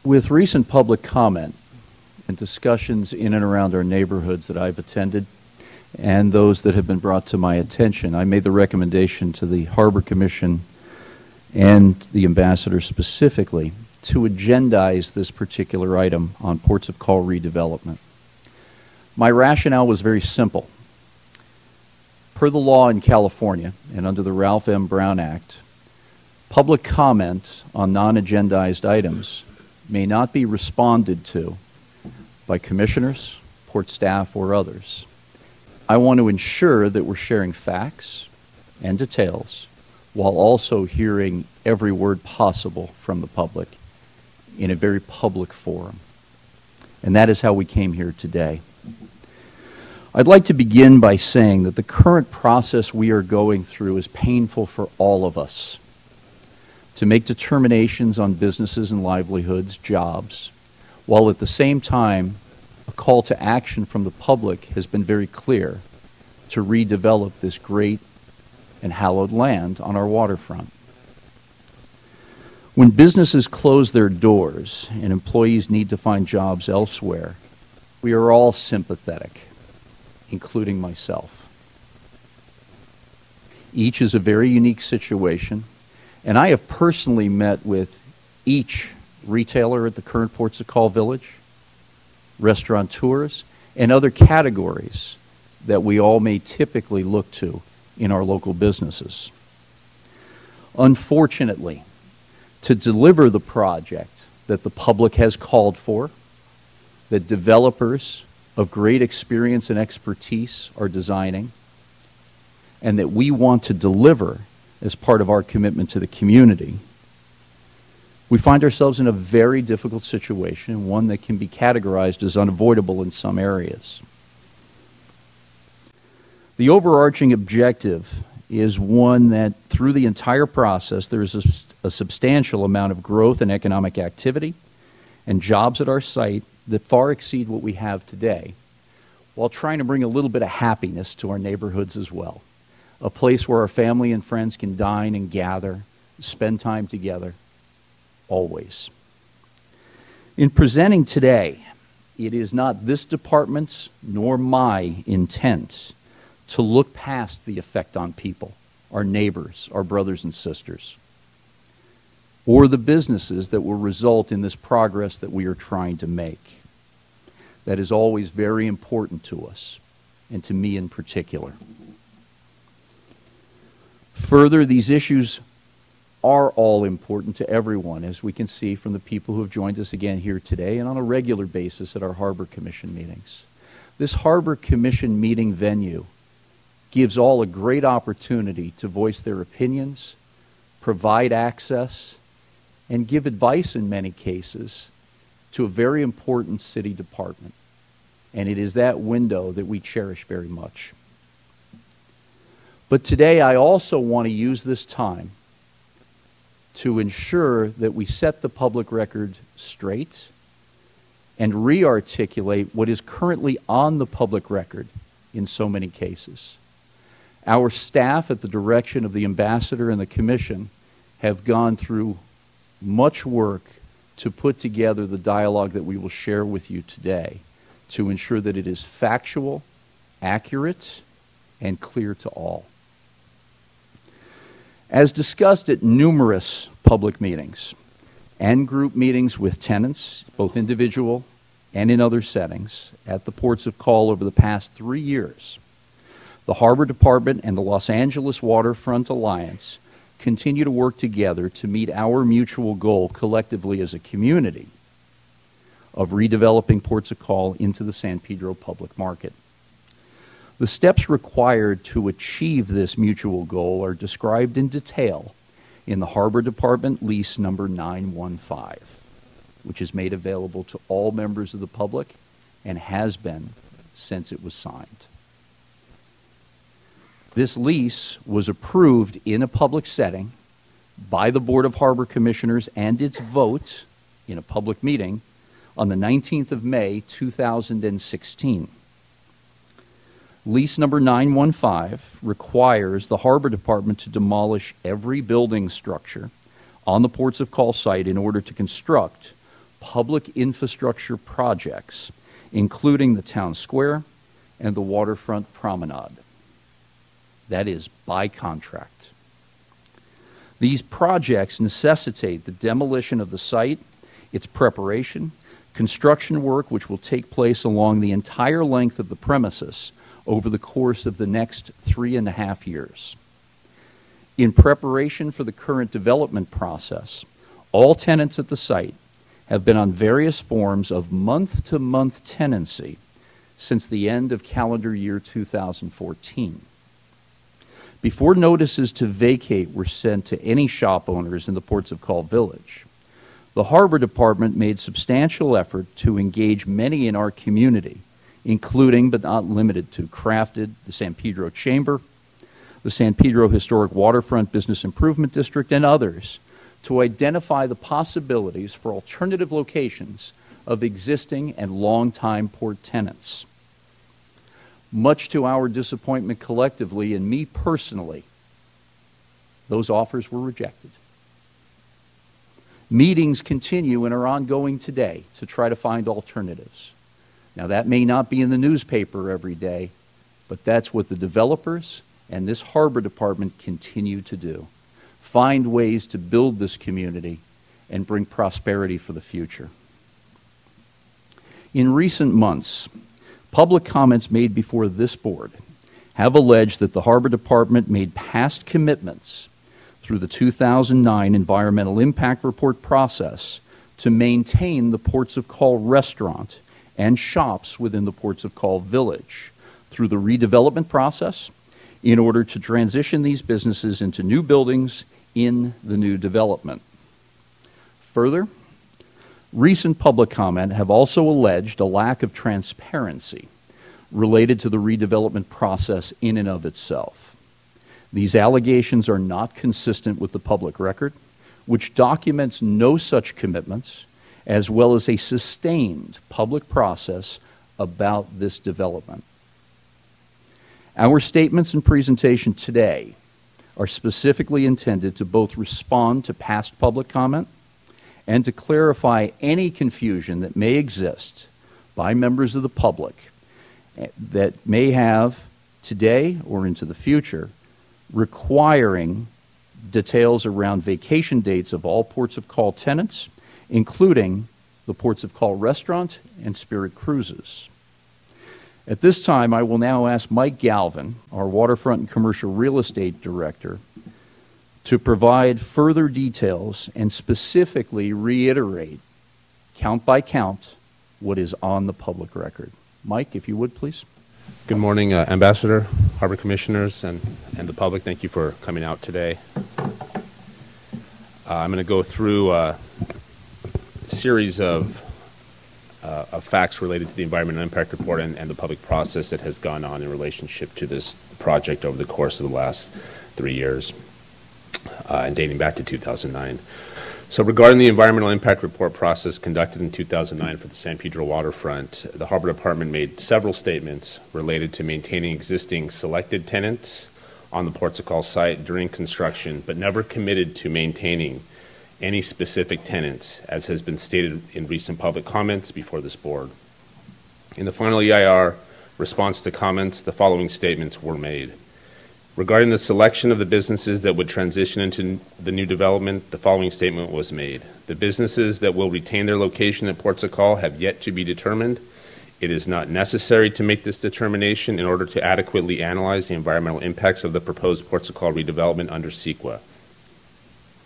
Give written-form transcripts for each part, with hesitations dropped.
With recent public comment and discussions in and around our neighborhoods that I've attended and those that have been brought to my attention, I made the recommendation to the Harbor Commission and the Ambassador specifically to agendize this particular item on ports of call redevelopment. My rationale was very simple. Per the law in California and under the Ralph M. Brown Act, public comment on non-agendized items may not be responded to by commissioners, port staff, or others. I want to ensure that we're sharing facts and details while also hearing every word possible from the public in a very public forum. And that is how we came here today. I'd like to begin by saying that the current process we are going through is painful for all of us. To make determinations on businesses and livelihoods, jobs, while at the same time a call to action from the public has been very clear to redevelop this great and hallowed land on our waterfront. When businesses close their doors and employees need to find jobs elsewhere, we are all sympathetic, including myself. Each is a very unique situation, and I have personally met with each retailer at the current Ports of Call Village, restaurateurs, and other categories that we all may typically look to in our local businesses. Unfortunately, to deliver the project that the public has called for, that developers of great experience and expertise are designing, and that we want to deliver as part of our commitment to the community, we find ourselves in a very difficult situation, one that can be categorized as unavoidable in some areas. The overarching objective is one that through the entire process there is a substantial amount of growth and economic activity and jobs at our site that far exceed what we have today, while trying to bring a little bit of happiness to our neighborhoods as well. A place where our family and friends can dine and gather, spend time together, always. In presenting today, it is not this department's nor my intent to look past the effect on people, our neighbors, our brothers and sisters, or the businesses that will result in this progress that we are trying to make. That is always very important to us, and to me in particular. Further, these issues are all important to everyone, as we can see from the people who have joined us again here today and on a regular basis at our Harbor Commission meetings. This Harbor Commission meeting venue gives all a great opportunity to voice their opinions, provide access, and give advice in many cases to a very important city department. And it is that window that we cherish very much. But today I also want to use this time to ensure that we set the public record straight and re-articulate what is currently on the public record in so many cases. Our staff, at the direction of the Ambassador and the Commission, have gone through much work to put together the dialogue that we will share with you today to ensure that it is factual, accurate, and clear to all. As discussed at numerous public meetings and group meetings with tenants, both individual and in other settings, at the ports of call over the past 3 years, the Harbor Department and the Los Angeles Waterfront Alliance continue to work together to meet our mutual goal collectively as a community of redeveloping ports of call into the San Pedro Public Market. The steps required to achieve this mutual goal are described in detail in the Harbor Department Lease number 915, which is made available to all members of the public and has been since it was signed. This lease was approved in a public setting by the Board of Harbor Commissioners and its vote in a public meeting on the 19th of May, 2016. Lease number 915 requires the Harbor Department to demolish every building structure on the ports of call site in order to construct public infrastructure projects, including the town square and the waterfront promenade. That is by contract. These projects necessitate the demolition of the site, its preparation, construction work which will take place along the entire length of the premises over the course of the next 3.5 years. In preparation for the current development process, all tenants at the site have been on various forms of month-to-month tenancy since the end of calendar year 2014. Before notices to vacate were sent to any shop owners in the Ports of Call Village, the Harbor Department made substantial effort to engage many in our community, including but not limited to Crafted, the San Pedro Chamber, the San Pedro Historic Waterfront Business Improvement District, and others, to identify the possibilities for alternative locations of existing and long-time port tenants. Much to our disappointment collectively, and me personally, those offers were rejected. Meetings continue and are ongoing today to try to find alternatives. Now, that may not be in the newspaper every day, but that's what the developers and this Harbor Department continue to do. Find ways to build this community and bring prosperity for the future. In recent months, public comments made before this board have alleged that the Harbor Department made past commitments through the 2009 Environmental Impact Report process to maintain the Ports of Call restaurant and shops within the Ports of Call Village through the redevelopment process in order to transition these businesses into new buildings in the new development. Further, recent public comment have also alleged a lack of transparency related to the redevelopment process in and of itself. These allegations are not consistent with the public record, which documents no such commitments, as well as a sustained public process about this development. Our statements and presentation today are specifically intended to both respond to past public comment and to clarify any confusion that may exist by members of the public that may have today or into the future requiring details around vacation dates of all Ports of Call tenants, including the Ports of Call restaurant and Spirit Cruises. At this time, I will now ask Mike Galvin, our Waterfront and Commercial Real Estate Director, to provide further details and specifically reiterate, count by count, what is on the public record. Mike, if you would, please. Good morning, Ambassador, Harbor Commissioners, and the public. Thank you for coming out today. I'm going to go through a series of facts related to the Environmental Impact Report and the public process that has gone on in relationship to this project over the course of the last 3 years. And dating back to 2009. So regarding the Environmental Impact Report process conducted in 2009 for the San Pedro waterfront, the Harbor Department made several statements related to maintaining existing selected tenants on the Ports of Call site during construction, but never committed to maintaining any specific tenants, as has been stated in recent public comments before this board. In the final EIR response to comments, the following statements were made. Regarding the selection of the businesses that would transition into the new development, the following statement was made. The businesses that will retain their location at Ports of Call have yet to be determined. It is not necessary to make this determination in order to adequately analyze the environmental impacts of the proposed Ports of Call redevelopment under CEQA.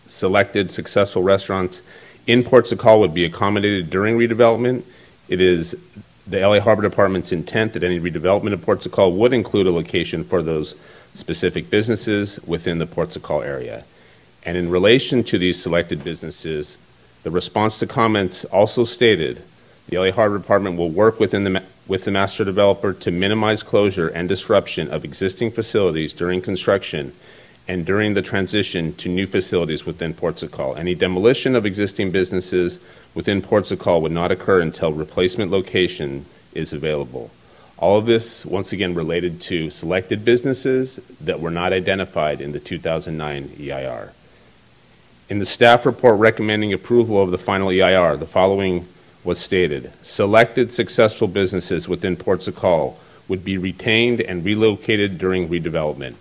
Selected successful restaurants in Ports of Call would be accommodated during redevelopment. It is the LA Harbor Department's intent that any redevelopment of Ports of Call would include a location for those specific businesses within the Ports of Call area. And in relation to these selected businesses, the response to comments also stated the LA Harbor Department will work with the master developer to minimize closure and disruption of existing facilities during construction and during the transition to new facilities within Ports of Call. Any demolition of existing businesses within Ports of Call would not occur until replacement location is available. All of this, once again, related to selected businesses that were not identified in the 2009 EIR. In the staff report recommending approval of the final EIR, the following was stated. Selected successful businesses within ports of call would be retained and relocated during redevelopment.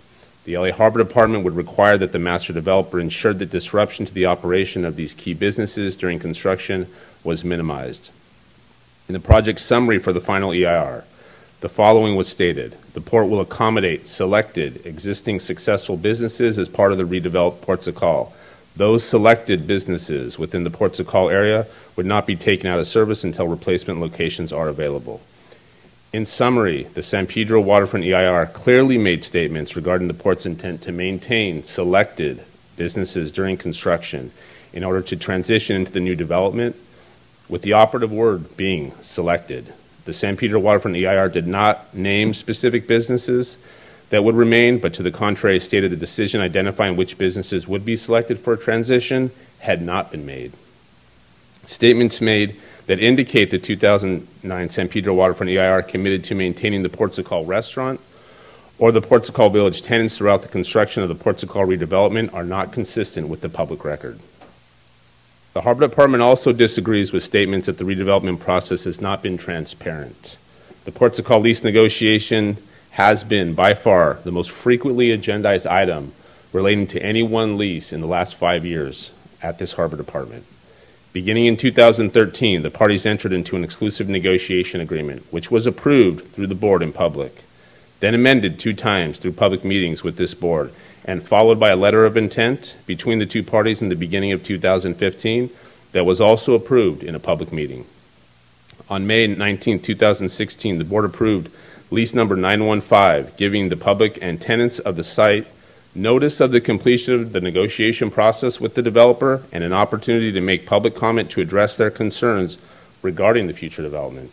The LA Harbor Department would require that the master developer ensure that disruption to the operation of these key businesses during construction was minimized. In the project summary for the final EIR, the following was stated. The port will accommodate selected existing successful businesses as part of the redeveloped ports of call. Those selected businesses within the ports of call area would not be taken out of service until replacement locations are available. In summary, the San Pedro Waterfront EIR clearly made statements regarding the port's intent to maintain selected businesses during construction in order to transition into the new development, with the operative word being selected. The San Pedro Waterfront EIR did not name specific businesses that would remain, but to the contrary stated the decision identifying which businesses would be selected for a transition had not been made. Statements made that indicate the 2009 San Pedro Waterfront EIR committed to maintaining the Ports of Call restaurant or the Ports of Call Village tenants throughout the construction of the Ports of Call redevelopment are not consistent with the public record. The Harbor Department also disagrees with statements that the redevelopment process has not been transparent. The Ports of Call lease negotiation has been, by far, the most frequently agendized item relating to any one lease in the last 5 years at this Harbor Department. Beginning in 2013, the parties entered into an exclusive negotiation agreement, which was approved through the board in public, then amended 2 times through public meetings with this board, and followed by a letter of intent between the 2 parties in the beginning of 2015 that was also approved in a public meeting. On May 19, 2016, the board approved lease number 915, giving the public and tenants of the site notice of the completion of the negotiation process with the developer and an opportunity to make public comment to address their concerns regarding the future development.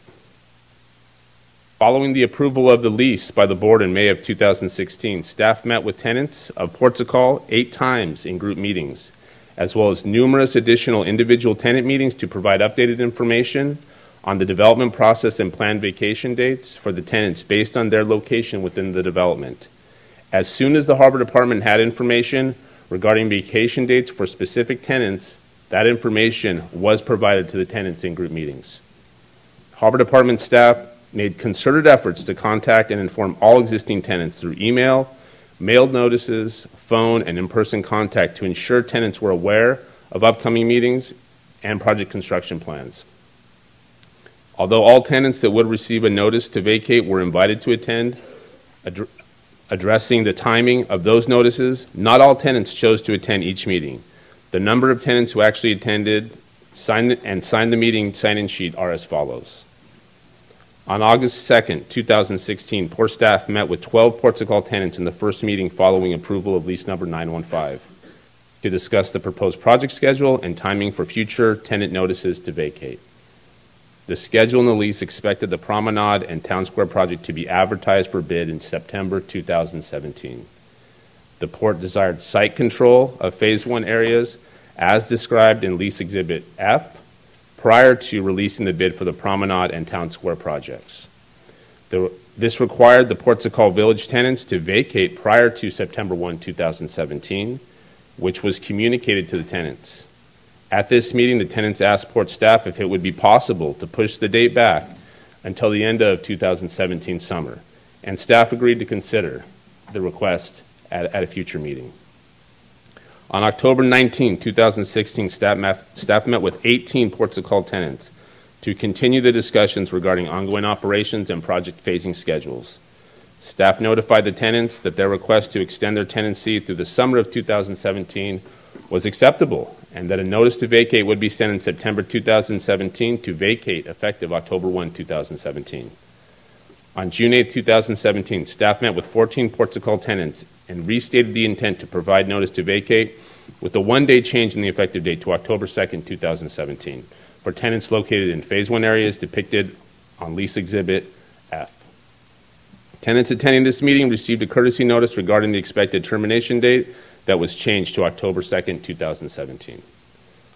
Following the approval of the lease by the board in May of 2016, staff met with tenants of Ports of Call 8 times in group meetings, as well as numerous additional individual tenant meetings to provide updated information on the development process and planned vacation dates for the tenants based on their location within the development. As soon as the Harbor Department had information regarding vacation dates for specific tenants, that information was provided to the tenants in group meetings. Harbor Department staff made concerted efforts to contact and inform all existing tenants through email, mailed notices, phone, and in-person contact to ensure tenants were aware of upcoming meetings and project construction plans. Although all tenants that would receive a notice to vacate were invited to attend, addressing the timing of those notices, not all tenants chose to attend each meeting. The number of tenants who actually attended signed the meeting sign-in sheet are as follows. On August 2nd, 2016, Port staff met with 12 Ports of Call tenants in the first meeting following approval of lease number 915 to discuss the proposed project schedule and timing for future tenant notices to vacate. The schedule in the lease expected the Promenade and Town Square project to be advertised for bid in September 2017. The Port desired site control of Phase 1 areas as described in Lease Exhibit F prior to releasing the bid for the Promenade and Town Square projects. This required the Ports of Call Village tenants to vacate prior to September 1, 2017, which was communicated to the tenants. At this meeting, the tenants asked Port staff if it would be possible to push the date back until the end of 2017 summer, and staff agreed to consider the request at a future meeting. On October 19, 2016, staff met with 18 Ports of Call tenants to continue the discussions regarding ongoing operations and project phasing schedules. Staff notified the tenants that their request to extend their tenancy through the summer of 2017 was acceptable, and that a notice to vacate would be sent in September 2017 to vacate effective October 1, 2017. On June 8, 2017, staff met with 14 Ports of Call tenants and restated the intent to provide notice to vacate with a 1-day change in the effective date to October 2, 2017 for tenants located in Phase 1 areas depicted on Lease Exhibit F. Tenants attending this meeting received a courtesy notice regarding the expected termination date that was changed to October 2, 2017.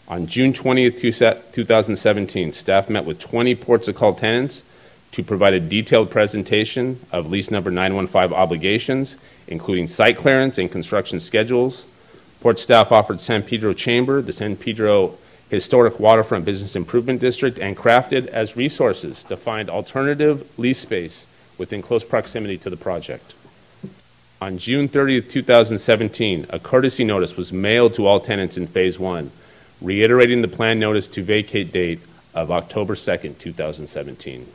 On June 20, 2017, staff met with 20 Ports of Call tenants to provide a detailed presentation of lease number 915 obligations, including site clearance and construction schedules, Port staff offered San Pedro Chamber, the San Pedro Historic Waterfront Business Improvement District, and crafted as resources to find alternative lease space within close proximity to the project. On June 30th, 2017, a courtesy notice was mailed to all tenants in Phase 1, reiterating the planned notice to vacate date of October 2nd, 2017.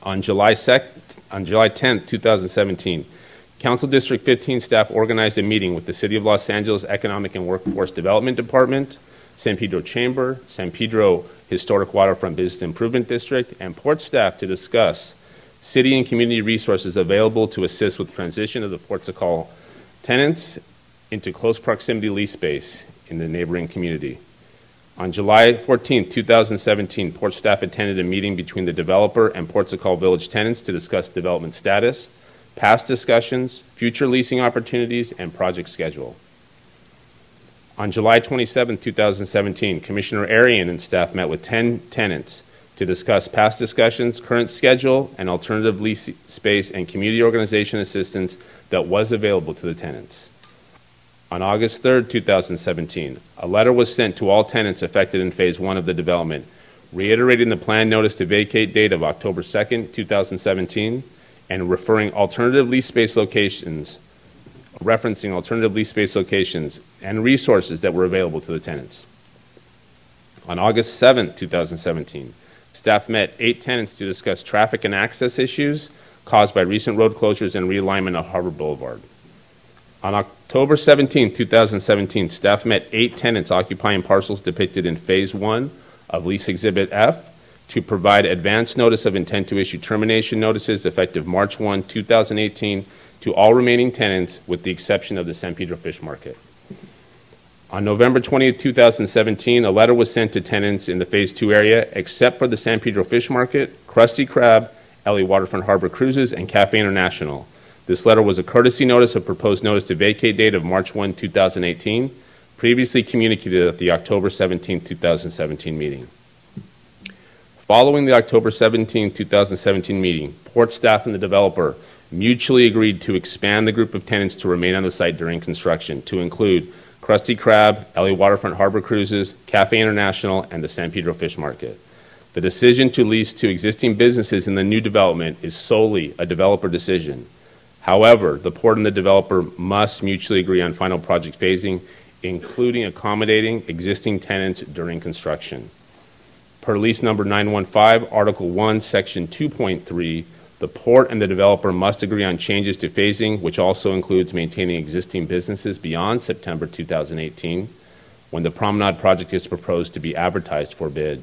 On July 10th, 2017, Council District 15 staff organized a meeting with the City of Los Angeles Economic and Workforce Development Department, San Pedro Chamber, San Pedro Historic Waterfront Business Improvement District, and Port staff to discuss city and community resources available to assist with transition of the Port Sakal tenants into close proximity lease space in the neighboring community. On July 14, 2017, Port staff attended a meeting between the developer and Port Sakal Village tenants to discuss development status, past discussions, future leasing opportunities, and project schedule. On July 27, 2017, Commissioner Arian and staff met with 10 tenants to discuss past discussions, current schedule, and alternative lease space and community organization assistance that was available to the tenants. On August 3, 2017, a letter was sent to all tenants affected in Phase 1 of the development, reiterating the planned notice to vacate date of October 2, 2017, and referencing alternative lease space locations and resources that were available to the tenants. On August 7, 2017, staff met 8 tenants to discuss traffic and access issues caused by recent road closures and realignment of Harbor Boulevard. On October 17, 2017, staff met 8 tenants occupying parcels depicted in Phase 1 of Lease Exhibit F to provide advance notice of intent to issue termination notices effective March 1, 2018 to all remaining tenants with the exception of the San Pedro Fish Market. On November 20, 2017, a letter was sent to tenants in the Phase 2 area except for the San Pedro Fish Market, Krusty Krab, LA Waterfront Harbor Cruises, and Cafe International. This letter was a courtesy notice of proposed notice to vacate date of March 1, 2018, previously communicated at the October 17, 2017 meeting. Following the October 17, 2017 meeting, Port staff and the developer mutually agreed to expand the group of tenants to remain on the site during construction to include Krusty Krab, LA Waterfront Harbor Cruises, Cafe International, and the San Pedro Fish Market. The decision to lease to existing businesses in the new development is solely a developer decision. However, the Port and the developer must mutually agree on final project phasing, including accommodating existing tenants during construction. Per lease number 915, Article 1, Section 2.3, the Port and the developer must agree on changes to phasing, which also includes maintaining existing businesses beyond September 2018, when the Promenade project is proposed to be advertised for bid.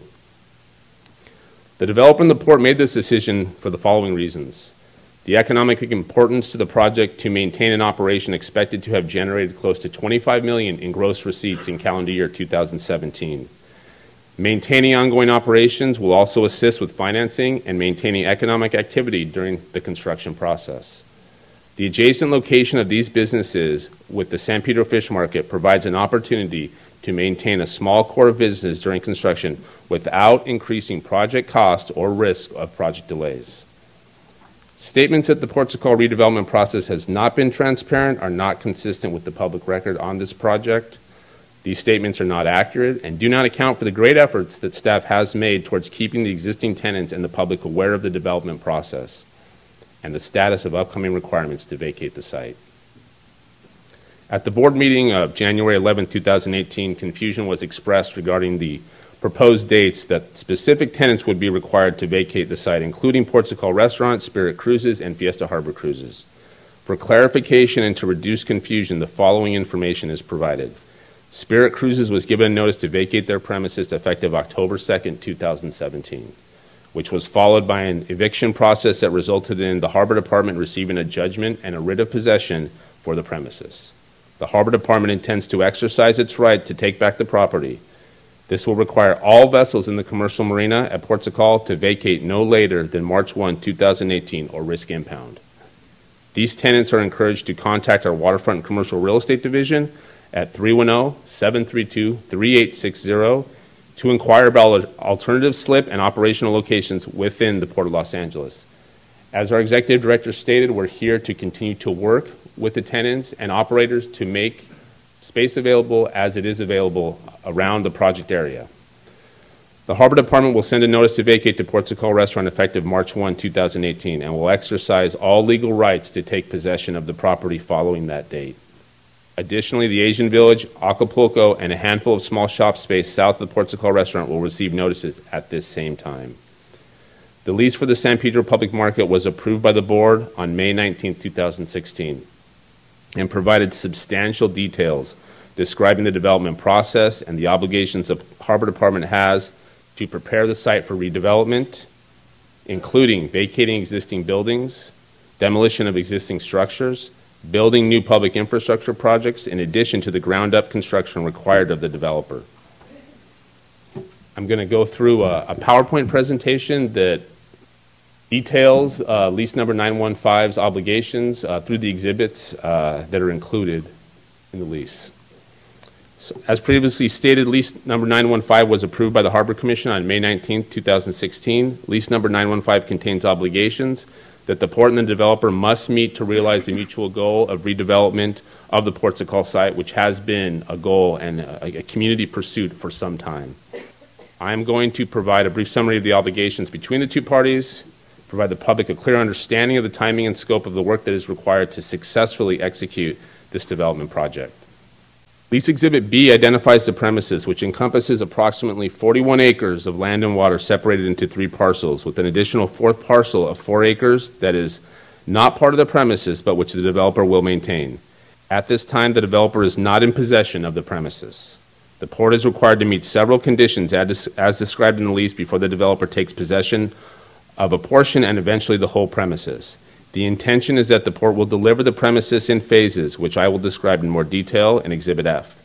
The developer and the Port made this decision for the following reasons. The economic importance to the project to maintain an operation expected to have generated close to $25 million in gross receipts in calendar year 2017. Maintaining ongoing operations will also assist with financing and maintaining economic activity during the construction process. The adjacent location of these businesses with the San Pedro Fish Market provides an opportunity to maintain a small core of business during construction without increasing project cost or risk of project delays. Statements that the Port Sakal redevelopment process has not been transparent are not consistent with the public record on this project. These statements are not accurate and do not account for the great efforts that staff has made towards keeping the existing tenants and the public aware of the development process and the status of upcoming requirements to vacate the site. At the board meeting of January 11, 2018, confusion was expressed regarding the proposed dates that specific tenants would be required to vacate the site, including Port Sakal Restaurant, Spirit Cruises, and Fiesta Harbor Cruises. For clarification and to reduce confusion, the following information is provided. Spirit Cruises was given a notice to vacate their premises effective October 2, 2017, which was followed by an eviction process that resulted in the Harbor Department receiving a judgment and a writ of possession for the premises. The Harbor Department intends to exercise its right to take back the property. This will require all vessels in the commercial marina at Port Sakal to vacate no later than March 1, 2018 or risk impound. These tenants are encouraged to contact our Waterfront and Commercial Real Estate Division at 310-732-3860 to inquire about alternative slip and operational locations within the Port of Los Angeles. As our Executive Director stated, we're here to continue to work with the tenants and operators to make Space available as it is available around the project area. The Harbor Department will send a notice to vacate the Ports of Call restaurant effective March 1, 2018, and will exercise all legal rights to take possession of the property following that date. Additionally, the Asian Village, Acapulco, and a handful of small shop space south of the Ports of Call restaurant will receive notices at this same time. The lease for the San Pedro Public Market was approved by the board on May 19, 2016, and provided substantial details describing the development process and the obligations the Harbor Department has to prepare the site for redevelopment, including vacating existing buildings, demolition of existing structures, building new public infrastructure projects, in addition to the ground-up construction required of the developer. I'm going to go through a PowerPoint presentation that details lease number 915's obligations through the exhibits that are included in the lease. So, as previously stated, lease number 915 was approved by the Harbor Commission on May 19, 2016. Lease number 915 contains obligations that the port and the developer must meet to realize the mutual goal of redevelopment of the Ports of Call site, which has been a goal and a community pursuit for some time. I'm going to provide a brief summary of the obligations between the two parties, provide the public a clear understanding of the timing and scope of the work that is required to successfully execute this development project. Lease Exhibit B identifies the premises, which encompasses approximately 41 acres of land and water separated into 3 parcels, with an additional 4th parcel of 4 acres that is not part of the premises, but which the developer will maintain. At this time, the developer is not in possession of the premises. The port is required to meet several conditions as described in the lease before the developer takes possession of a portion and eventually the whole premises. The intention is that the port will deliver the premises in phases, which I will describe in more detail in Exhibit F.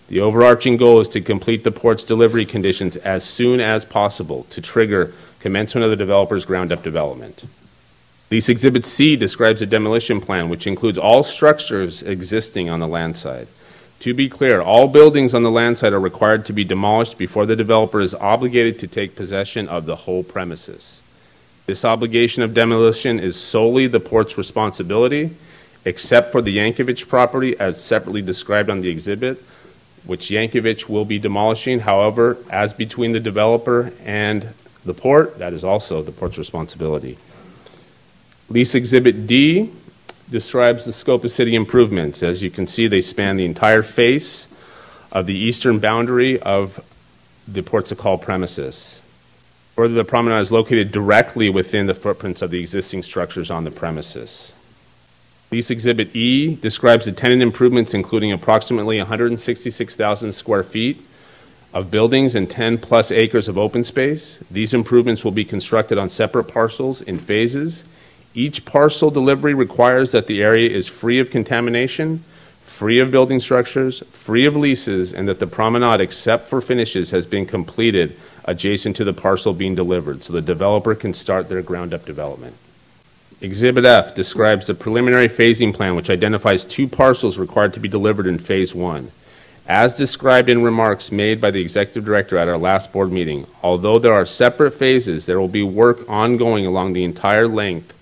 The overarching goal is to complete the port's delivery conditions as soon as possible to trigger commencement of the developer's ground-up development. Lease Exhibit C describes a demolition plan, which includes all structures existing on the land side. To be clear, all buildings on the land side are required to be demolished before the developer is obligated to take possession of the whole premises. This obligation of demolition is solely the port's responsibility, except for the Yankovich property as separately described on the exhibit, which Yankovich will be demolishing. However, as between the developer and the port, that is also the port's responsibility. Lease Exhibit D describes the scope of city improvements. As you can see, they span the entire face of the eastern boundary of the Ports of Call premises. Further, the promenade is located directly within the footprints of the existing structures on the premises. Lease Exhibit E describes the tenant improvements, including approximately 166,000 square feet of buildings and 10+ acres of open space. These improvements will be constructed on separate parcels in phases. Each parcel delivery requires that the area is free of contamination, free of building structures, free of leases, and that the promenade, except for finishes, has been completed adjacent to the parcel being delivered, so the developer can start their ground-up development. Exhibit F describes the preliminary phasing plan, which identifies 2 parcels required to be delivered in Phase 1. As described in remarks made by the Executive Director at our last board meeting, although there are separate phases, there will be work ongoing along the entire length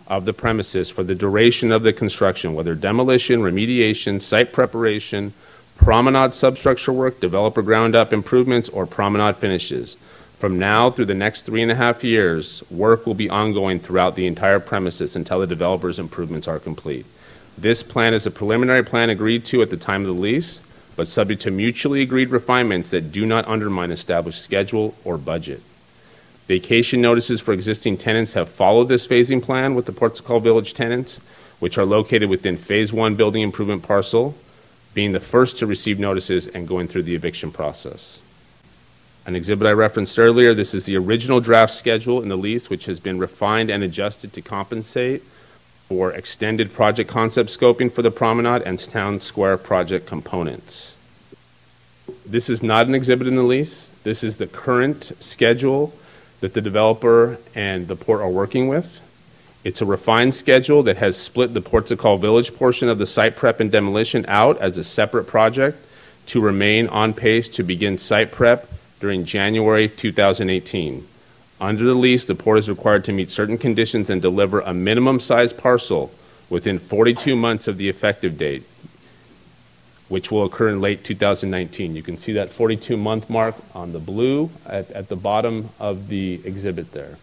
of the premises for the duration of the construction, whether demolition, remediation, site preparation, promenade substructure work, developer ground-up improvements, or promenade finishes. From now through the next 3.5 years, work will be ongoing throughout the entire premises until the developer's improvements are complete. This plan is a preliminary plan agreed to at the time of the lease, but subject to mutually agreed refinements that do not undermine established schedule or budget. Vacation notices for existing tenants have followed this phasing plan with the Ports of Call Village tenants, which are located within Phase 1 building improvement parcel, being the first to receive notices and going through the eviction process. An exhibit I referenced earlier, this is the original draft schedule in the lease, which has been refined and adjusted to compensate for extended project concept scoping for the promenade and town square project components. This is not an exhibit in the lease. This is the current schedule that the developer and the port are working with. It's a refined schedule that has split the Ports of Call Village portion of the site prep and demolition out as a separate project to remain on pace to begin site prep during January 2018. Under the lease, the port is required to meet certain conditions and deliver a minimum size parcel within 42 months of the effective date, which will occur in late 2019. You can see that 42-month mark on the blue at the bottom of the exhibit there.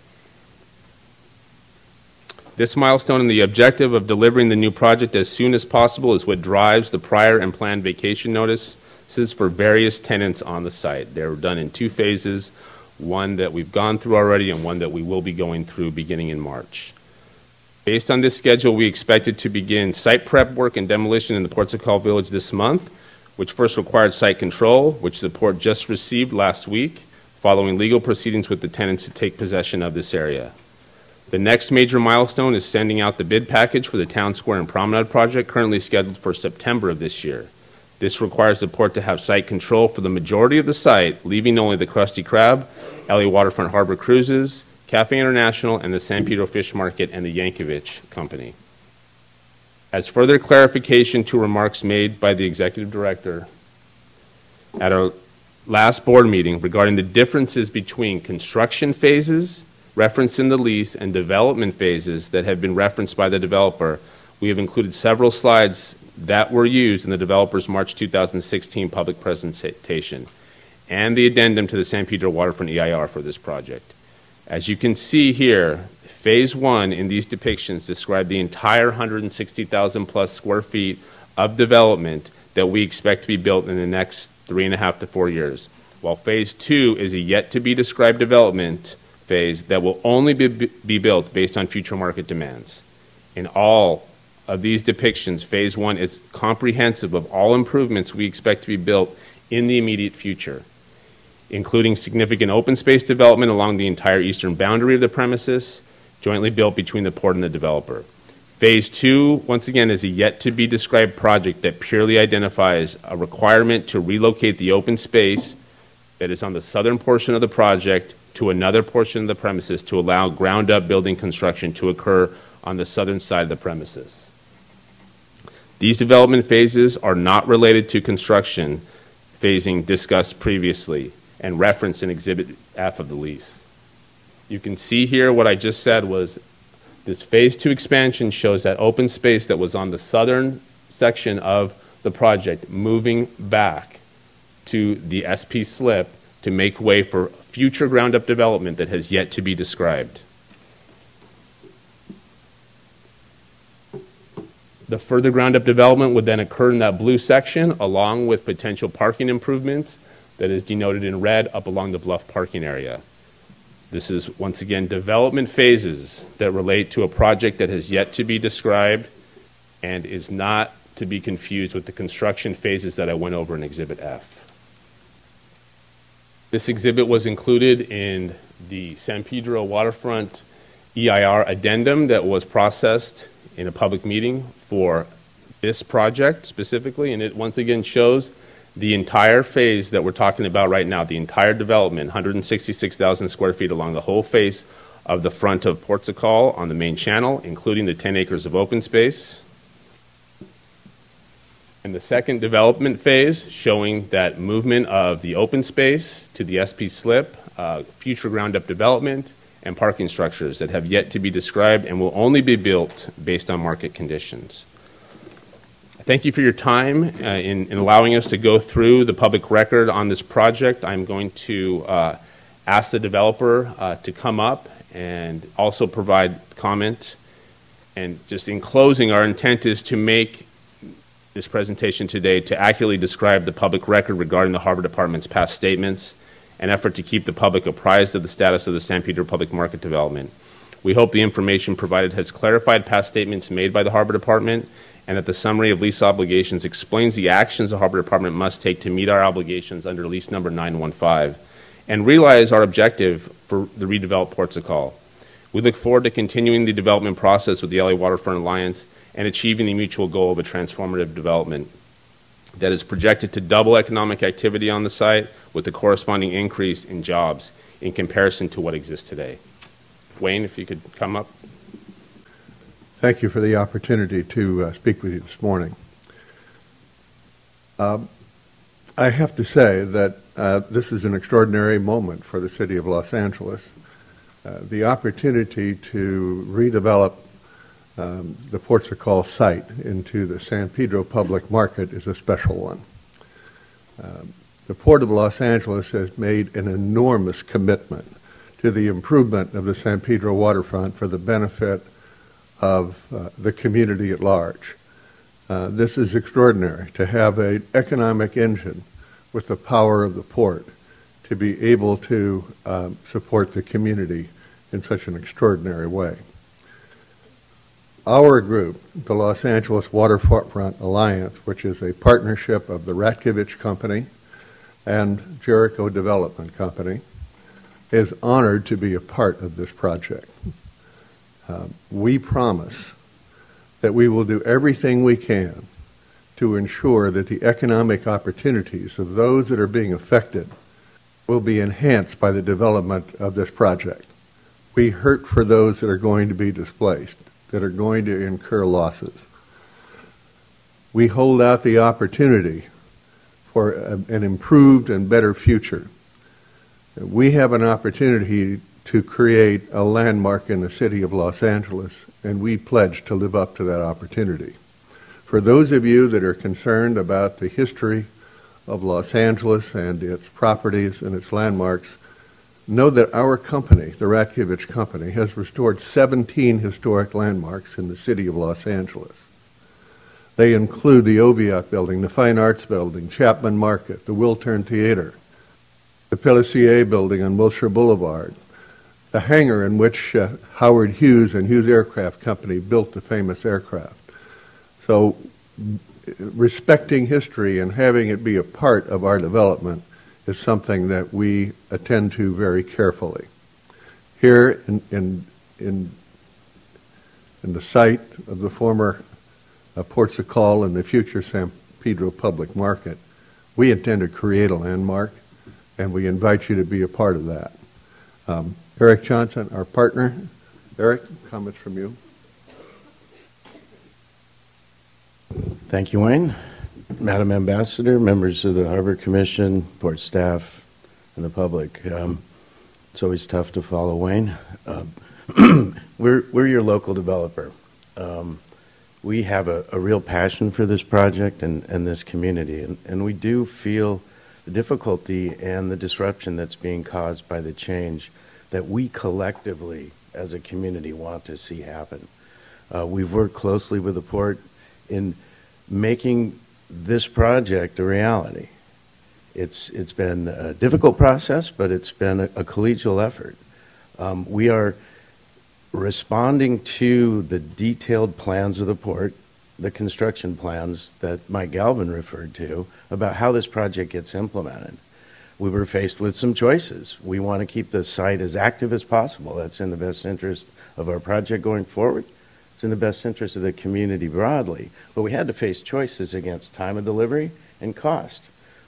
This milestone and the objective of delivering the new project as soon as possible is what drives the prior and planned vacation notices for various tenants on the site. They're done in 2 phases, one that we've gone through already and one that we will be going through beginning in March. Based on this schedule, we expected to begin site prep work and demolition in the Ports of Call Village this month, which first required site control, which the Port just received last week, following legal proceedings with the tenants to take possession of this area. The next major milestone is sending out the bid package for the Town Square and Promenade project, currently scheduled for September of this year. This requires the Port to have site control for the majority of the site, leaving only the Krusty Krab, LA Waterfront Harbor Cruises, Cafe International, and the San Pedro Fish Market and the Yankovic Company. As further clarification to remarks made by the Executive Director at our last board meeting regarding the differences between construction phases referenced in the lease and development phases that have been referenced by the developer, we have included several slides that were used in the developer's March 2016 public presentation and the addendum to the San Pedro Waterfront EIR for this project. As you can see here, Phase 1 in these depictions describe the entire 160,000 plus square feet of development that we expect to be built in the next 3.5 to 4 years, while Phase 2 is a yet-to-be-described development phase that will only be built based on future market demands. In all of these depictions, Phase 1 is comprehensive of all improvements we expect to be built in the immediate future, including significant open space development along the entire eastern boundary of the premises, jointly built between the Port and the developer. Phase 2, once again, is a yet-to-be-described project that purely identifies a requirement to relocate the open space that is on the southern portion of the project to another portion of the premises to allow ground-up building construction to occur on the southern side of the premises. These development phases are not related to construction phasing discussed previously and referenced in Exhibit F of the lease. You can see here what I just said was this Phase 2 expansion shows that open space that was on the southern section of the project moving back to the SP slip to make way for future ground-up development that has yet to be described. The further ground-up development would then occur in that blue section, along with potential parking improvements that is denoted in red up along the bluff parking area. This is, once again, development phases that relate to a project that has yet to be described and is not to be confused with the construction phases that I went over in Exhibit F. This exhibit was included in the San Pedro Waterfront EIR addendum that was processed in a public meeting for this project specifically, and it once again shows the entire phase that we're talking about right now, the entire development, 166,000 square feet along the whole face of the front of Ports of Call on the main channel, including the 10 acres of open space. And the second development phase showing that movement of the open space to the SP slip, future ground-up development, and parking structures that have yet to be described and will only be built based on market conditions. Thank you for your time in allowing us to go through the public record on this project. I'm going to ask the developer to come up and also provide comment. And just in closing, our intent is to make this presentation today to accurately describe the public record regarding the Harbor Department's past statements, an effort to keep the public apprised of the status of the San Pedro Public Market development. We hope the information provided has clarified past statements made by the Harbor Department and that the summary of lease obligations explains the actions the Harbor Department must take to meet our obligations under lease number 915 and realize our objective for the redeveloped Ports of Call. We look forward to continuing the development process with the LA Waterfront Alliance and achieving the mutual goal of a transformative development that is projected to double economic activity on the site with a corresponding increase in jobs in comparison to what exists today. Wayne, if you could come up. Thank you for the opportunity to speak with you this morning. I have to say that this is an extraordinary moment for the city of Los Angeles. The opportunity to redevelop the Ports of Call site into the San Pedro Public Market is a special one. The Port of Los Angeles has made an enormous commitment to the improvement of the San Pedro waterfront for the benefit of the community at large. This is extraordinary, to have an economic engine with the power of the port to be able to support the community in such an extraordinary way. Our group, the Los Angeles Waterfront Alliance, which is a partnership of the Ratkovich Company and Jericho Development Company, is honored to be a part of this project. We promise that we will do everything we can to ensure that the economic opportunities of those that are being affected will be enhanced by the development of this project. We hurt for those that are going to be displaced, that are going to incur losses. We hold out the opportunity for an improved and better future. We have an opportunity to create a landmark in the city of Los Angeles, and we pledge to live up to that opportunity. For those of you that are concerned about the history of Los Angeles and its properties and its landmarks, know that our company, the Ratkovich Company, has restored 17 historic landmarks in the city of Los Angeles. They include the Oviatt Building, the Fine Arts Building, Chapman Market, the Wiltern Theater, the Pelletier Building on Wilshire Boulevard, the hangar in which Howard Hughes and Hughes Aircraft Company built the famous aircraft. So respecting history and having it be a part of our development is something that we attend to very carefully. Here in the site of the former Ports of Call and the future San Pedro Public Market, we intend to create a landmark, and we invite you to be a part of that. Eric Johnson, our partner. Eric, comments from you? Thank you, Wayne. Madam Ambassador, members of the Harbor Commission, port staff, and the public. It's always tough to follow Wayne. We're your local developer. We have a real passion for this project and this community, and we do feel the difficulty and the disruption that's being caused by the change that we collectively as a community want to see happen. We've worked closely with the port in making this project a reality. It's been a difficult process, but it's been a collegial effort. We are responding to the detailed plans of the port, the construction plans that Mike Galvin referred to about how this project gets implemented. We were faced with some choices. We want to keep the site as active as possible. That's in the best interest of our project going forward. It's in the best interest of the community broadly. But we had to face choices against time of delivery and cost.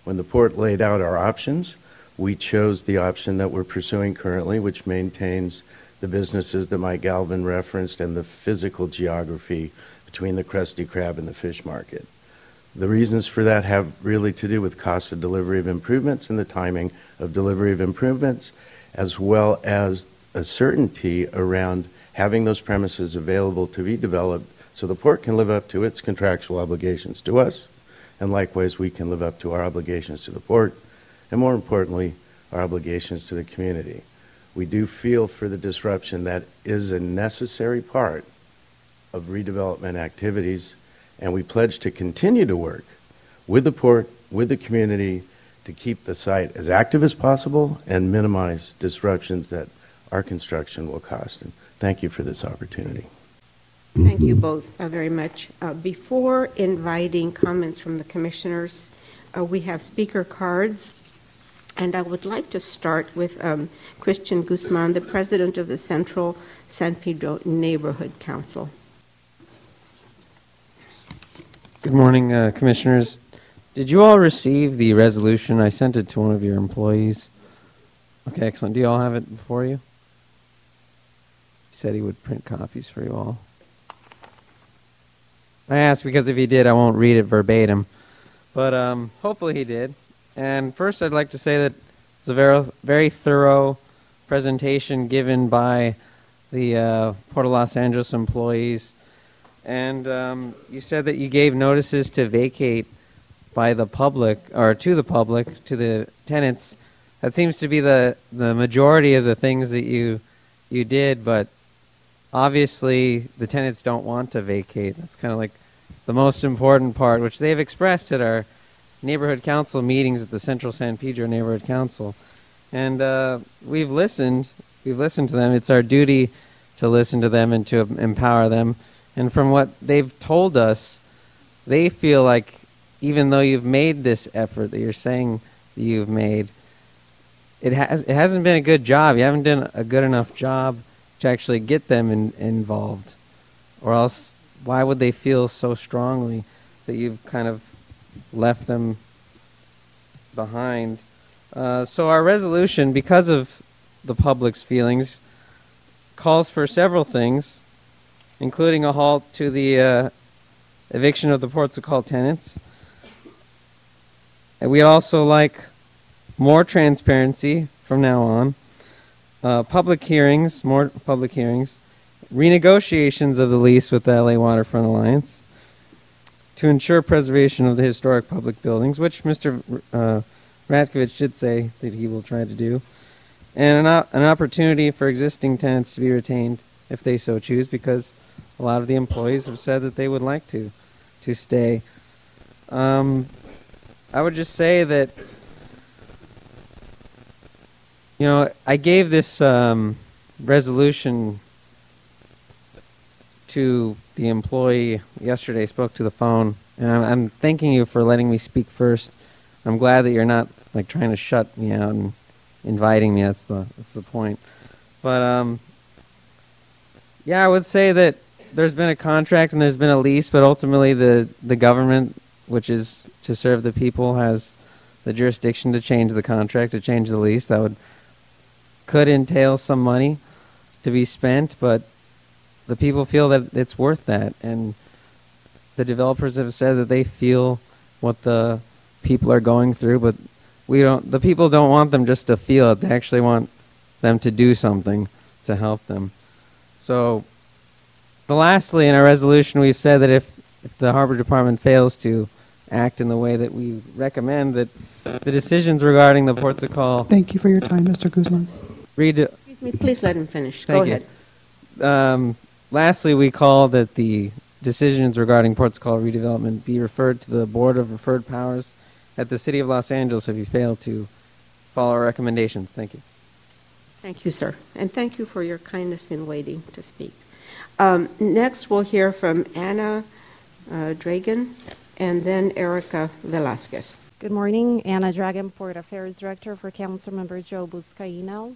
When the port laid out our options, we chose the option that we're pursuing currently, which maintains the businesses that Mike Galvin referenced and the physical geography between the Krusty Krab and the fish market. The reasons for that have really to do with cost of delivery of improvements and the timing of delivery of improvements, as well as a certainty around having those premises available to be developed so the port can live up to its contractual obligations to us, and likewise we can live up to our obligations to the port, and more importantly, our obligations to the community. We do feel for the disruption that is a necessary part of redevelopment activities, and we pledge to continue to work with the port, with the community, to keep the site as active as possible and minimize disruptions that our construction will cost. And thank you for this opportunity. Thank you both very much. Before inviting comments from the commissioners, we have speaker cards, and I would like to start with Christian Guzman, the president of the Central San Pedro Neighborhood Council. Good morning, commissioners. Did you all receive the resolution? I sent it to one of your employees. Okay, excellent. Do you all have it before you? He said he would print copies for you all. I asked because if he did, I won't read it verbatim. But hopefully he did. And first I'd like to say that it's a very, very thorough presentation given by the Port of Los Angeles employees. And you said that you gave notices to vacate by the public, or to the public, to the tenants. That seems to be the majority of the things that you did, but obviously the tenants don't want to vacate. That's kind of like the most important part, which they've expressed at our neighborhood council meetings at the Central San Pedro Neighborhood Council. And we've listened to them. It's our duty to listen to them and to empower them. And from what they've told us, they feel like even though you've made this effort that you're saying that you've made, it hasn't been a good job. You haven't done a good enough job to actually get them involved. Or else, why would they feel so strongly that you've kind of left them behind? So our resolution, because of the public's feelings, calls for several things, including a halt to the eviction of the Ports of Call tenants. And we'd also like more transparency from now on, more public hearings, renegotiations of the lease with the LA Waterfront Alliance to ensure preservation of the historic public buildings, which Mr. Ratkovich did say that he will try to do, and an opportunity for existing tenants to be retained if they so choose, because a lot of the employees have said that they would like to stay. I would just say that, you know, I gave this resolution to the employee yesterday, spoke to the phone, and I'm thanking you for letting me speak first. I'm glad that you're not like trying to shut me out and inviting me. That's the point. But yeah, I would say that there's been a contract and there's been a lease, but ultimately the government, which is to serve the people, has the jurisdiction to change the contract, to change the lease. That could entail some money to be spent, but the people feel that it's worth that, and the developers have said that they feel what the people are going through, but the people don't want them just to feel it. They actually want them to do something to help them. So lastly, in our resolution, we've said that if the Harbor Department fails to act in the way that we recommend, that the decisions regarding the ports of call... Thank you for your time, Mr. Guzman. Excuse me, please let him finish. Go ahead. Lastly, we call that the decisions regarding ports of call redevelopment be referred to the Board of Referred Powers at the City of Los Angeles if you fail to follow our recommendations. Thank you. Thank you, sir. And thank you for your kindness in waiting to speak. Next, we'll hear from Anna Dragan and then Erica Velasquez. Good morning. Anna Dragan, Port Affairs Director for Councilmember Joe Buscaino.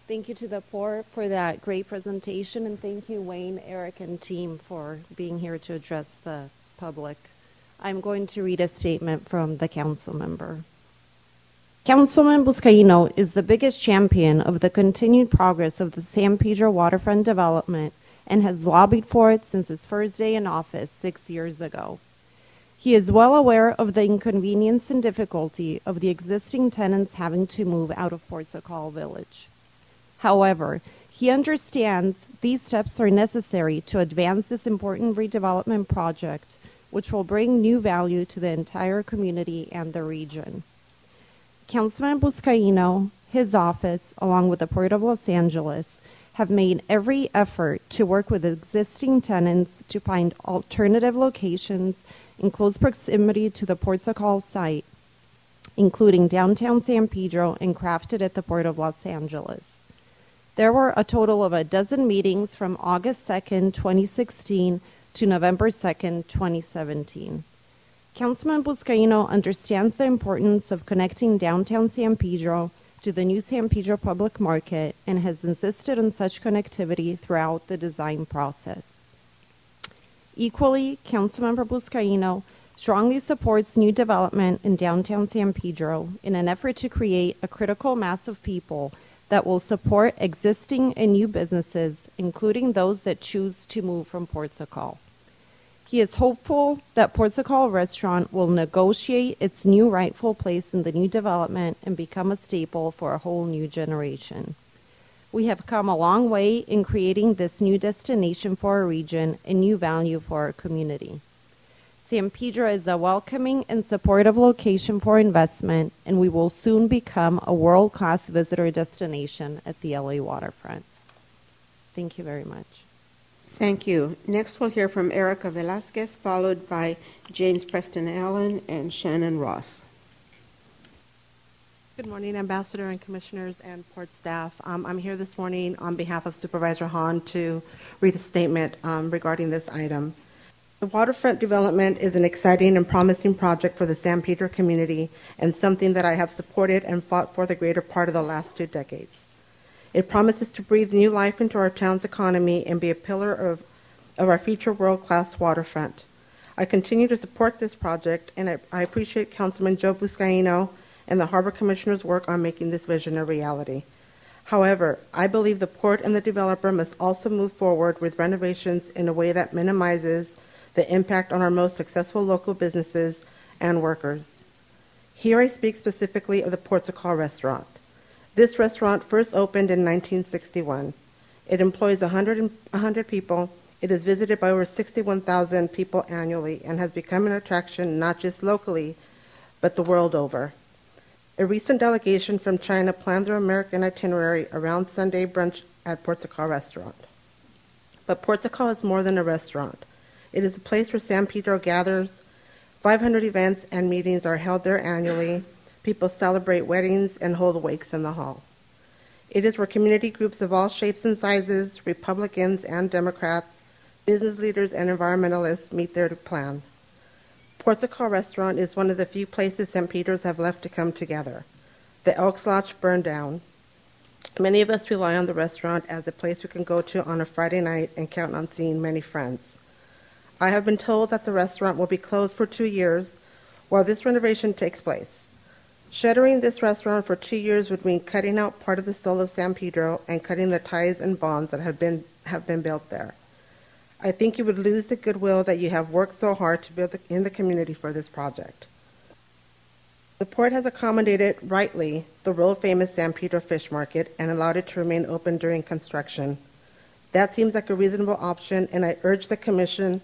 Thank you to the Port for that great presentation, and thank you, Wayne, Eric, and team for being here to address the public. I'm going to read a statement from the council member. Councilman Buscaino is the biggest champion of the continued progress of the San Pedro waterfront development and has lobbied for it since his first day in office 6 years ago. He is well aware of the inconvenience and difficulty of the existing tenants having to move out of Ports of Call Village. However, he understands these steps are necessary to advance this important redevelopment project, which will bring new value to the entire community and the region. Councilman Buscaino, his office, along with the Port of Los Angeles, have made every effort to work with existing tenants to find alternative locations in close proximity to the Ports of Call site, including downtown San Pedro and crafted at the Port of Los Angeles. There were a total of 12 meetings from August 2nd, 2016 to November 2nd, 2017. Councilman Buscaino understands the importance of connecting downtown San Pedro to the new San Pedro Public Market and has insisted on such connectivity throughout the design process. Equally, Councilmember Buscaino strongly supports new development in downtown San Pedro in an effort to create a critical mass of people that will support existing and new businesses, including those that choose to move from Ports of Call. He is hopeful that Ports of Call Restaurant will negotiate its new rightful place in the new development and become a staple for a whole new generation. We have come a long way in creating this new destination for our region and new value for our community. San Pedro is a welcoming and supportive location for investment, and we will soon become a world-class visitor destination at the LA waterfront. Thank you very much. Thank you. Next, we'll hear from Erica Velasquez, followed by James Preston Allen and Shannon Ross. Good morning, Ambassador and Commissioners and Port staff. I'm here this morning on behalf of Supervisor Hahn to read a statement regarding this item. The waterfront development is an exciting and promising project for the San Pedro community and something that I have supported and fought for the greater part of the last 2 decades. It promises to breathe new life into our town's economy and be a pillar of our future world-class waterfront. I continue to support this project, and I appreciate Councilman Joe Buscaino and the Harbor Commissioner's work on making this vision a reality. However, I believe the port and the developer must also move forward with renovations in a way that minimizes the impact on our most successful local businesses and workers. Here I speak specifically of the Portugal restaurant. This restaurant first opened in 1961. It employs 100 people. It is visited by over 61,000 people annually and has become an attraction not just locally, but the world over. A recent delegation from China planned their American itinerary around Sunday brunch at Portugal restaurant. But Portugal is more than a restaurant. It is a place where San Pedro gathers. 500 events and meetings are held there annually. People celebrate weddings and hold wakes in the hall. It is where community groups of all shapes and sizes, Republicans and Democrats, business leaders and environmentalists meet there to plan. Portugal restaurant is one of the few places San Pedro's have left to come together. The Elks Lodge burned down. Many of us rely on the restaurant as a place we can go to on a Friday night and count on seeing many friends. I have been told that the restaurant will be closed for 2 years while this renovation takes place. Shuttering this restaurant for 2 years would mean cutting out part of the soul of San Pedro and cutting the ties and bonds that have been built there. I think you would lose the goodwill that you have worked so hard to build in the community for this project. The port has accommodated, rightly, the world-famous San Pedro Fish Market and allowed it to remain open during construction. That seems like a reasonable option, and I urge the Commission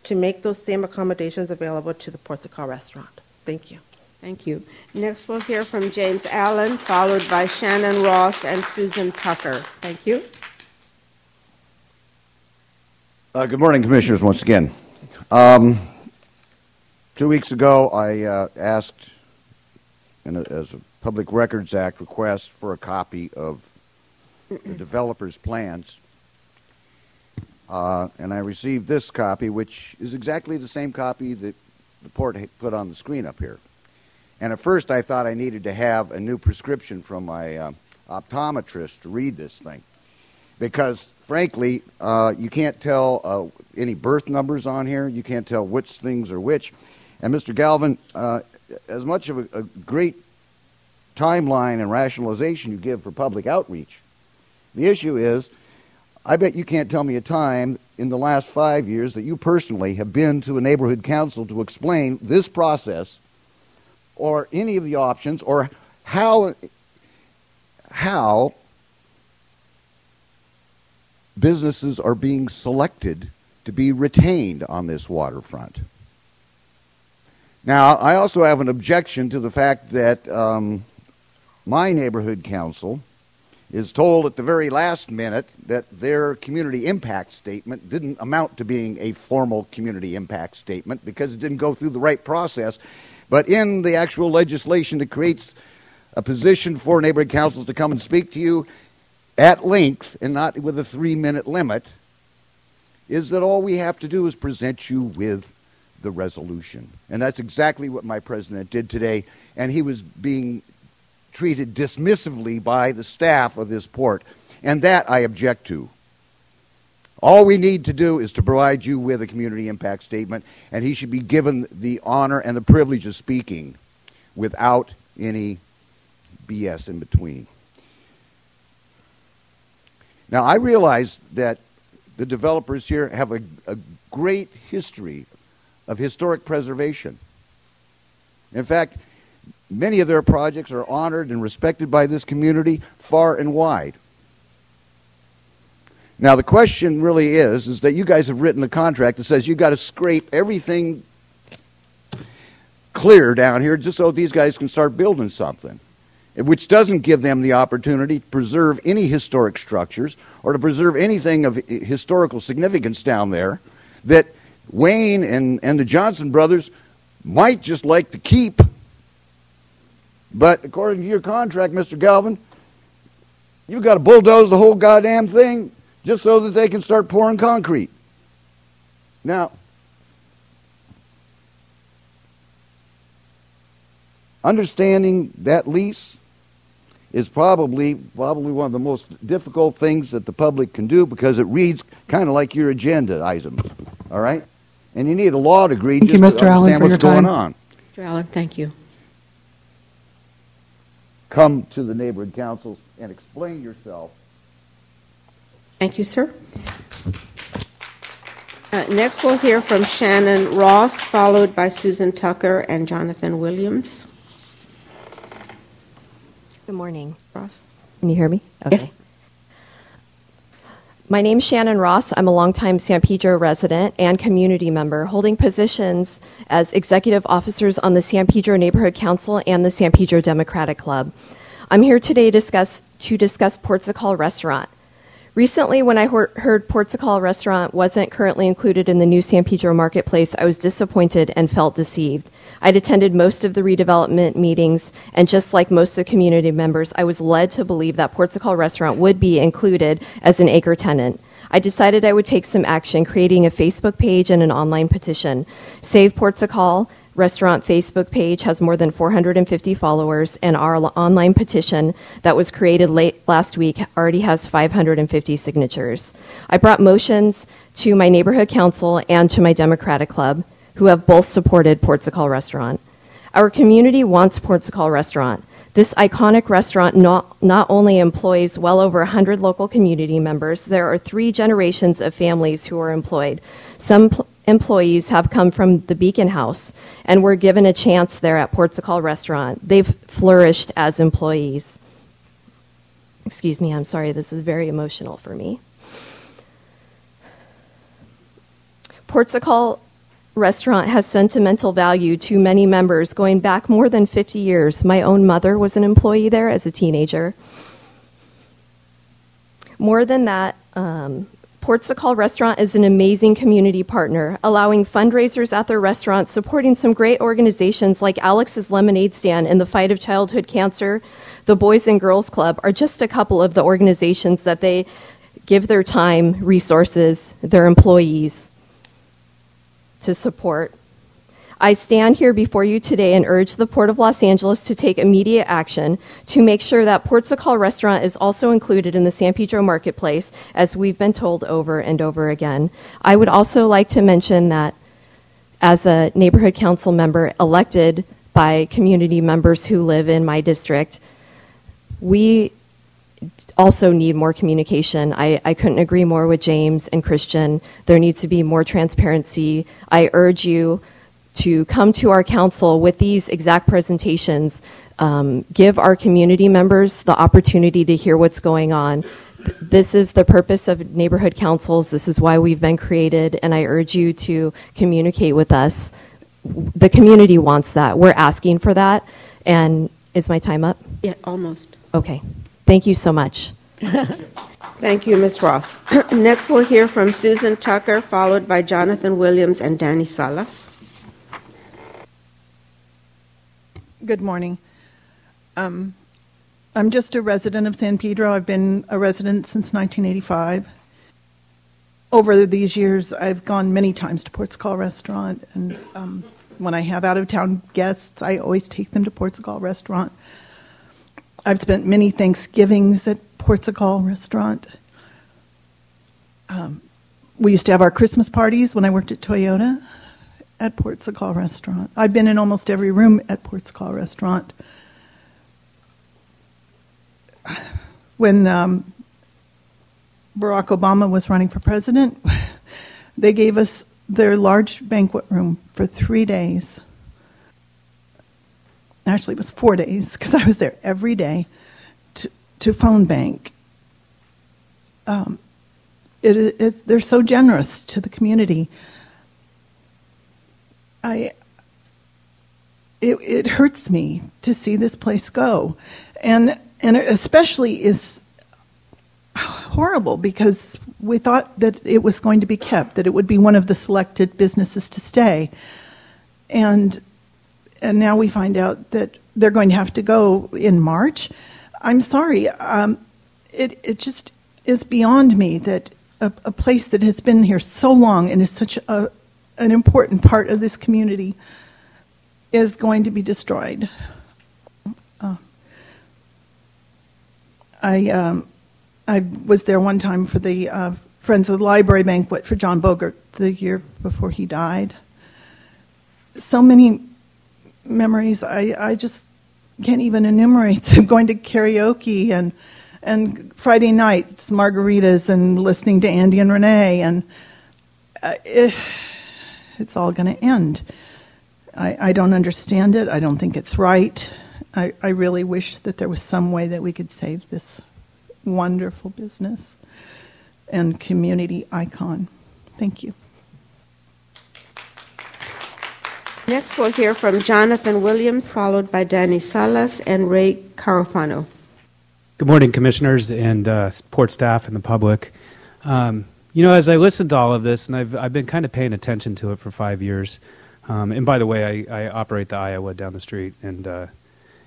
to make those same accommodations available to the Portugal restaurant. Thank you. Thank you. Next, we'll hear from James Allen, followed by Shannon Ross and Susan Tucker. Thank you. Good morning, Commissioners, once again. 2 weeks ago, I asked, as a Public Records Act request, for a copy of the developer's plans. And I received this copy, which is exactly the same copy that the port put on the screen up here. And at first I thought I needed to have a new prescription from my optometrist to read this thing. Because, frankly, you can't tell any birth numbers on here. You can't tell which things are which. And Mr. Galvin, as much of a great timeline and rationalization you give for public outreach, the issue is, I bet you can't tell me a time in the last 5 years that you personally have been to a neighborhood council to explain this process or any of the options or how businesses are being selected to be retained on this waterfront. Now, I also have an objection to the fact that my neighborhood council is told at the very last minute that their community impact statement didn't amount to being a formal community impact statement because it didn't go through the right process. But in the actual legislation that creates a position for neighborhood councils to come and speak to you at length and not with a 3-minute limit, is that all we have to do is present you with the resolution. And that's exactly what my president did today, and he was being treated dismissively by the staff of this port, and that I object to. All we need to do is to provide you with a community impact statement, and he should be given the honor and the privilege of speaking without any BS in between. Now, I realize that the developers here have a great history of historic preservation. In fact, many of their projects are honored and respected by this community far and wide. Now, the question really is that you guys have written a contract that says you got to scrape everything clear down here just so these guys can start building something, which doesn't give them the opportunity to preserve any historic structures or to preserve anything of historical significance down there that Wayne and the Johnson brothers might just like to keep. But according to your contract, Mr. Galvin, you've got to bulldoze the whole goddamn thing just so that they can start pouring concrete. Now, understanding that lease is probably one of the most difficult things that the public can do because it reads kind of like your agenda items, all right? And you need a law degree just to understand what's going on. Mr. Allen, thank you. Come to the neighborhood councils and explain yourself. Thank you, sir. Next, we'll hear from Shannon Ross, followed by Susan Tucker and Jonathan Williams. Good morning. Ross. Can you hear me? Okay. Yes. My name's Shannon Ross. I'm a longtime San Pedro resident and community member, holding positions as executive officers on the San Pedro Neighborhood Council and the San Pedro Democratic Club. I'm here today to discuss Portugal Restaurant. Recently, when I heard Portugal Restaurant wasn't currently included in the new San Pedro Marketplace, I was disappointed and felt deceived. I'd attended most of the redevelopment meetings, and just like most of the community members, I was led to believe that Portugal Restaurant would be included as an anchor tenant. I decided I would take some action, creating a Facebook page and an online petition. Save Portugal Restaurant Facebook page has more than 450 followers, and our online petition that was created late last week already has 550 signatures. I brought motions to my neighborhood council and to my Democratic Club, who have both supported Portugal Restaurant. Our community wants Portugal Restaurant. This iconic restaurant not only employs well over 100 local community members, there are 3 generations of families who are employed. Some employees have come from the Beacon House and were given a chance there at Portugal Restaurant. They've flourished as employees. Excuse me, I'm sorry, this is very emotional for me. Portugal Restaurant has sentimental value to many members going back more than 50 years. My own mother was an employee there as a teenager. More than that, Portugal Restaurant is an amazing community partner, allowing fundraisers at their restaurant, supporting some great organizations like Alex's Lemonade Stand in the fight of childhood cancer. The Boys and Girls Club are just a couple of the organizations that they give their time, resources, their employees to support. I stand here before you today and urge the Port of Los Angeles to take immediate action to make sure that Portugal Restaurant is also included in the San Pedro Marketplace, as we've been told over and over again. I would also like to mention that as a neighborhood council member elected by community members who live in my district, we also need more communication. I couldn't agree more with James and Christian. There needs to be more transparency. I urge you to come to our council with these exact presentations. Give our community members the opportunity to hear what's going on. This is the purpose of neighborhood councils. This is why we've been created, and I urge you to communicate with us. The community wants that. We're asking for that. And is my time up? Yeah, almost. Okay. Thank you so much. Thank you, Ms. Ross. Next, we'll hear from Susan Tucker, followed by Jonathan Williams and Danny Salas. Good morning. I'm just a resident of San Pedro. I've been a resident since 1985. Over these years, I've gone many times to Portugal Restaurant, and when I have out-of-town guests, I always take them to Portugal Restaurant. I've spent many Thanksgivings at Portugal Restaurant. We used to have our Christmas parties when I worked at Toyota at Portugal Restaurant. I've been in almost every room at Portugal Restaurant. When Barack Obama was running for president, they gave us their large banquet room for 3 days. Actually, it was 4 days, because I was there every day to phone bank. they're so generous to the community. It hurts me to see this place go, and it especially is horrible because we thought that it was going to be kept, that it would be one of the selected businesses to stay, and now we find out that they're going to have to go in March. I'm sorry. It just is beyond me that a place that has been here so long and is such an important part of this community is going to be destroyed. I was there one time for the Friends of the Library banquet for John Bogart the year before he died. So many memories I just can't even enumerate. Going to karaoke and Friday nights margaritas and listening to Andy and Renee, and it's all going to end. I don't understand it. I don't think it's right. I really wish that there was some way that we could save this wonderful business and community icon. Thank you. Next, we'll hear from Jonathan Williams, followed by Danny Salas and Ray Carofano. Good morning, commissioners and support staff and the public. As I listened to all of this, and I've been kind of paying attention to it for 5 years. And by the way, I operate the Iowa down the street. And,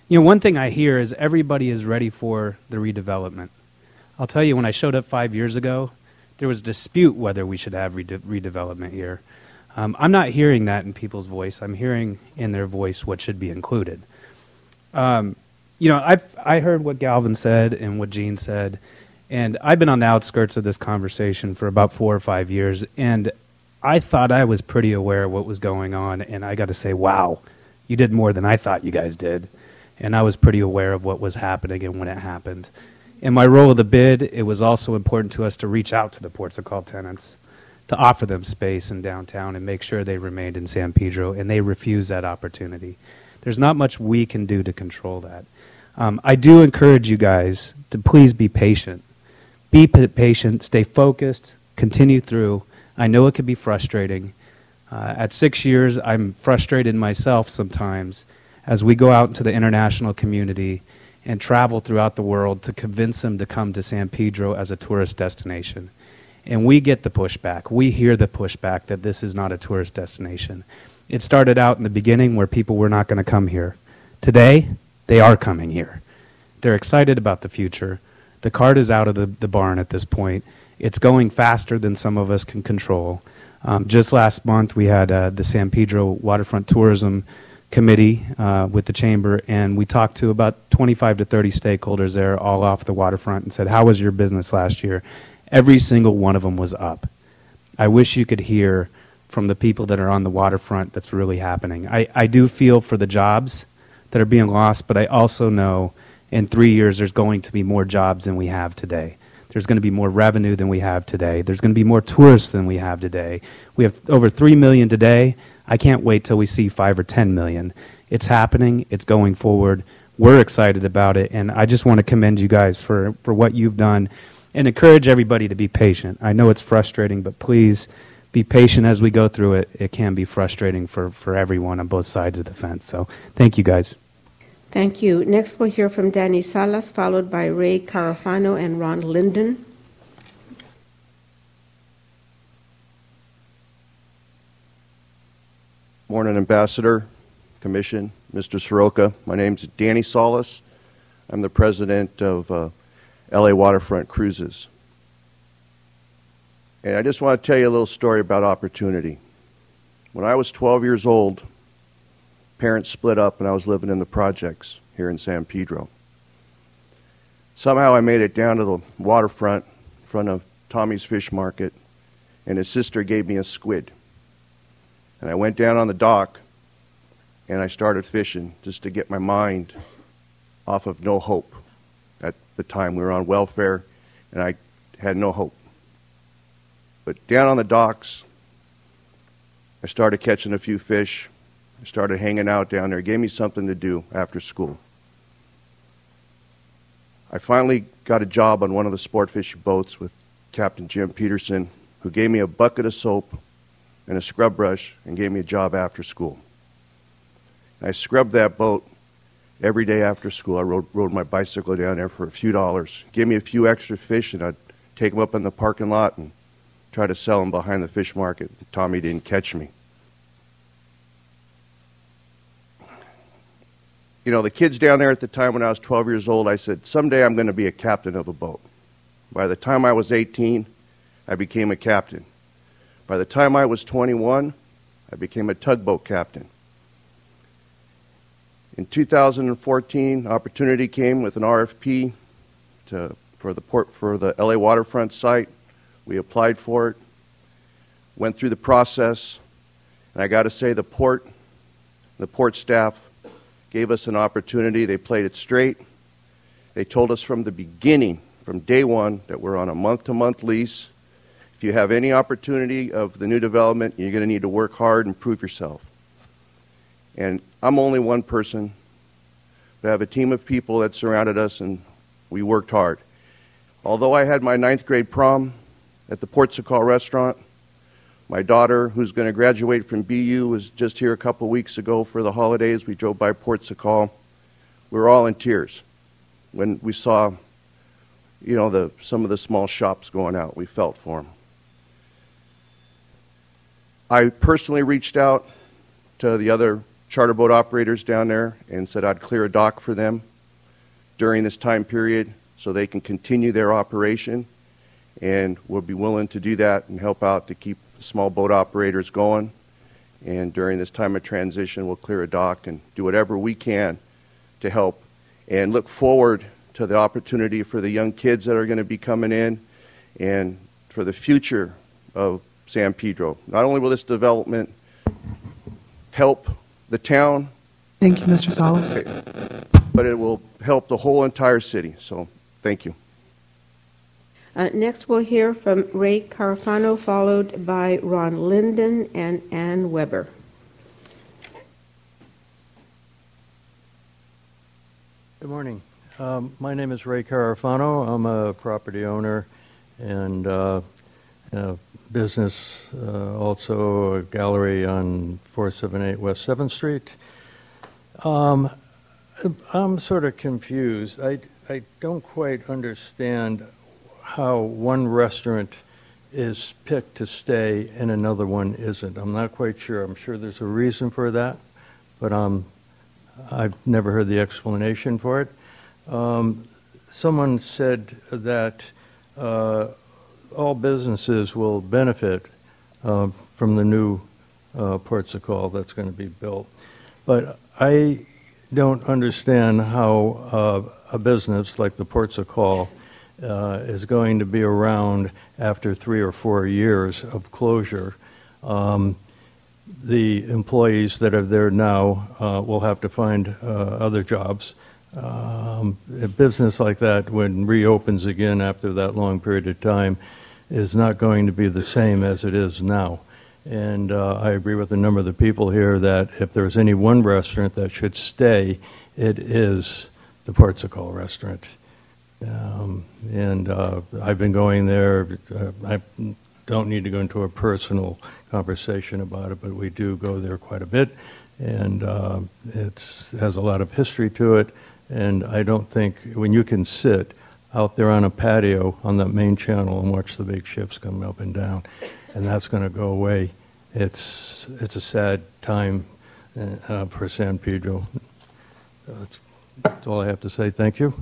one thing I hear is everybody is ready for the redevelopment. I'll tell you, when I showed up 5 years ago, there was a dispute whether we should have redevelopment here. I'm not hearing that in people's voice. I'm hearing in their voice what should be included. I heard what Galvin said and what Gene said, and I've been on the outskirts of this conversation for about 4 or 5 years, and I thought I was pretty aware of what was going on, and I got to say, wow, you did more than I thought you guys did, and I was pretty aware of what was happening and when it happened. In my role of the bid, it was also important to us to reach out to the ports of call tenants, to offer them space in downtown and make sure they remained in San Pedro, and they refused that opportunity. There's not much we can do to control that. I do encourage you guys to please be patient. Be patient, stay focused, continue through. I know it can be frustrating. At 6 years, I'm frustrated myself sometimes as we go out into the international community and travel throughout the world to convince them to come to San Pedro as a tourist destination. And we get the pushback. We hear the pushback that this is not a tourist destination. It started out in the beginning where people were not going to come here. Today, they are coming here. They're excited about the future. The cart is out of the barn at this point. It's going faster than some of us can control. Just last month, we had the San Pedro Waterfront Tourism Committee with the Chamber, and we talked to about 25 to 30 stakeholders there all off the waterfront and said, how was your business last year? Every single one of them was up. I wish you could hear from the people that are on the waterfront that's really happening. I do feel for the jobs that are being lost, but I also know in 3 years there's going to be more jobs than we have today. There's going to be more revenue than we have today. There's going to be more tourists than we have today. We have over 3 million today. I can't wait till we see 5 or 10 million. It's happening. It's going forward. We're excited about it, and I just want to commend you guys for what you've done and encourage everybody to be patient. I know it's frustrating, but please be patient as we go through it. It can be frustrating for everyone on both sides of the fence. So thank you, guys. Thank you. Next, we'll hear from Danny Salas, followed by Ray Carofano and Ron Linden. Morning, Ambassador, Commission, Mr. Seroka. My name's Danny Salas. I'm the president of LA Waterfront Cruises. And I just want to tell you a little story about opportunity. When I was 12 years old, parents split up and I was living in the projects here in San Pedro. Somehow I made it down to the waterfront in front of Tommy's Fish Market, and his sister gave me a squid. And I went down on the dock and I started fishing just to get my mind off of no hope. At the time we were on welfare and I had no hope. But down on the docks, I started catching a few fish. I started hanging out down there. It gave me something to do after school. I finally got a job on one of the sport fishing boats with Captain Jim Peterson, who gave me a bucket of soap and a scrub brush and gave me a job after school. I scrubbed that boat every day after school. I rode my bicycle down there for a few dollars, gave me a few extra fish, and I'd take them up in the parking lot and try to sell them behind the fish market. Tommy didn't catch me. You know, the kids down there at the time when I was 12 years old, I said, someday I'm going to be a captain of a boat. By the time I was 18, I became a captain. By the time I was 21, I became a tugboat captain. In 2014, opportunity came with an RFP for the LA waterfront site. We applied for it, went through the process, and I got to say the port staff gave us an opportunity. They played it straight. They told us from the beginning, from day one, that we're on a month-to-month lease. If you have any opportunity of the new development, you're going to need to work hard and prove yourself. And I'm only one person. We have a team of people that surrounded us, and we worked hard. Although I had my 9th grade prom at the Port Sacal restaurant, my daughter, who's going to graduate from BU, was just here a couple weeks ago for the holidays. We drove by Port Sacal. We were all in tears when we saw, you know, some of the small shops going out. We felt for them. I personally reached out to the other charter boat operators down there and said I'd clear a dock for them during this time period so they can continue their operation, and we'll be willing to do that and help out to keep the small boat operators going. And during this time of transition, we'll clear a dock and do whatever we can to help, and look forward to the opportunity for the young kids that are going to be coming in and for the future of San Pedro. Not only will this development help the town, thank you, Mr. Salas, but it will help the whole entire city. So thank you. Next, we'll hear from Ray Carafano, followed by Ron Linden and Ann Weber. Good morning. My name is Ray Carafano. I'm a property owner and business, also a gallery on 478 West 7th Street. I'm sort of confused. I don't quite understand how one restaurant is picked to stay and another one isn't. I'm not quite sure. I'm sure there's a reason for that, but I've never heard the explanation for it. Someone said that all businesses will benefit from the new Port Sacal that's going to be built. But I don't understand how a business like the Port Sacal is going to be around after 3 or 4 years of closure. The employees that are there now will have to find other jobs. A business like that, when reopens again after that long period of time, is not going to be the same as it is now. And I agree with a number of the people here that if there's any one restaurant that should stay, it is the Port Sacal restaurant. And I've been going there. I don't need to go into a personal conversation about it, but we do go there quite a bit, and it has a lot of history to it. And I don't think when you can sit out there on a patio on that main channel and watch the big ships come up and down, and that's going to go away. It's a sad time for San Pedro. That's all I have to say. Thank you.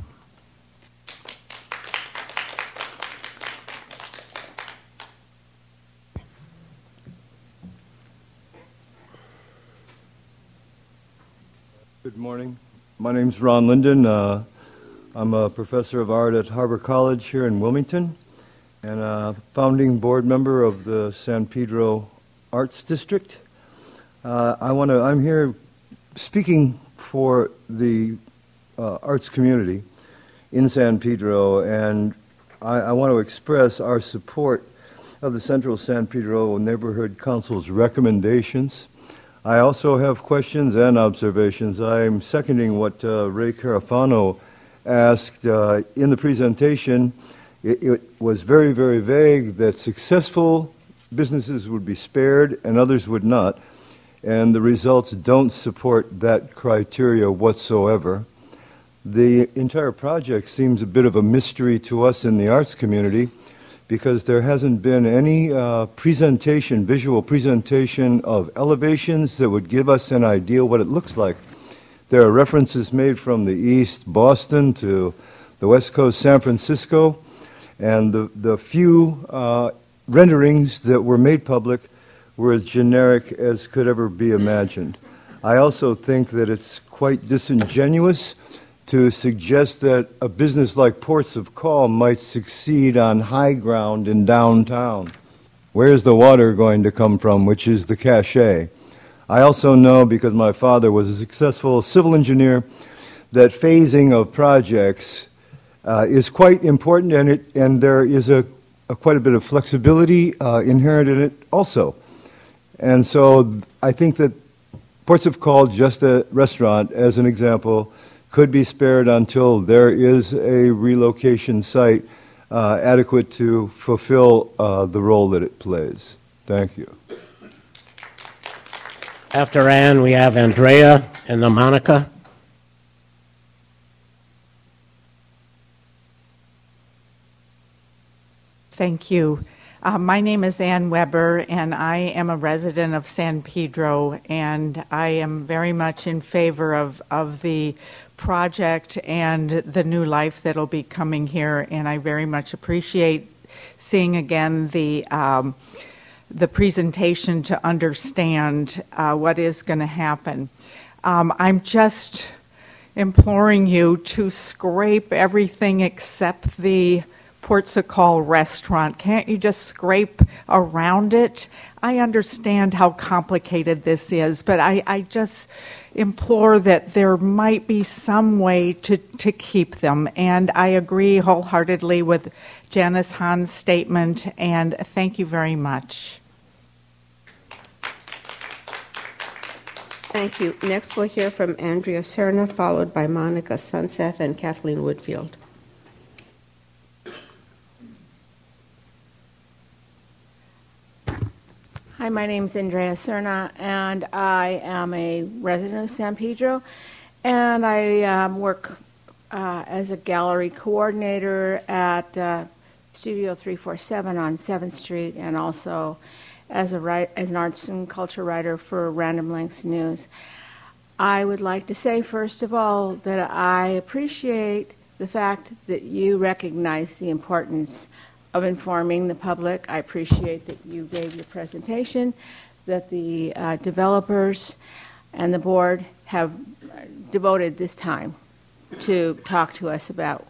Good morning. My name's Ron Linden. I'm a professor of art at Harbor College here in Wilmington and a founding board member of the San Pedro Arts District. I'm here speaking for the arts community in San Pedro, and I want to express our support of the Central San Pedro Neighborhood Council's recommendations. I also have questions and observations. I'm seconding what Ray Carafano asked in the presentation. It was very, very vague that successful businesses would be spared and others would not, and the results don't support that criteria whatsoever. The entire project seems a bit of a mystery to us in the arts community because there hasn't been any visual presentation of elevations that would give us an idea what it looks like. There are references made from the east, Boston, to the west coast, San Francisco, and the few renderings that were made public were as generic as could ever be imagined. I also think that it's quite disingenuous to suggest that a business like Ports of Call might succeed on high ground in downtown. Where's the water going to come from, which is the cachet? I also know, because my father was a successful civil engineer, that phasing of projects is quite important, and there is quite a bit of flexibility inherent in it also. And so I think that Ports of Call, just a restaurant, as an example, could be spared until there is a relocation site adequate to fulfill the role that it plays. Thank you. After Ann, we have Andrea and then Monica. Thank you. My name is Ann Weber, and I am a resident of San Pedro, and I am very much in favor of the project and the new life that'll be coming here, and I very much appreciate seeing again the presentation to understand what is going to happen. I'm just imploring you to scrape everything except the Ports of Call restaurant. Can't you just scrape around it? I understand how complicated this is, but I just implore that there might be some way to keep them. And I agree wholeheartedly with Janice Hahn's statement, and thank you very much. Thank you. Next, we'll hear from Andrea Serna, followed by Monica Sunseth and Kathleen Woodfield. Hi, my name is Andrea Serna, and I am a resident of San Pedro, and I work as a gallery coordinator at Studio 347 on 7th Street, and also as an arts and culture writer for Random Lengths News. I would like to say, first of all, that I appreciate the fact that you recognize the importance of informing the public. I appreciate that you gave your presentation, that the developers and the board have devoted this time to talk to us about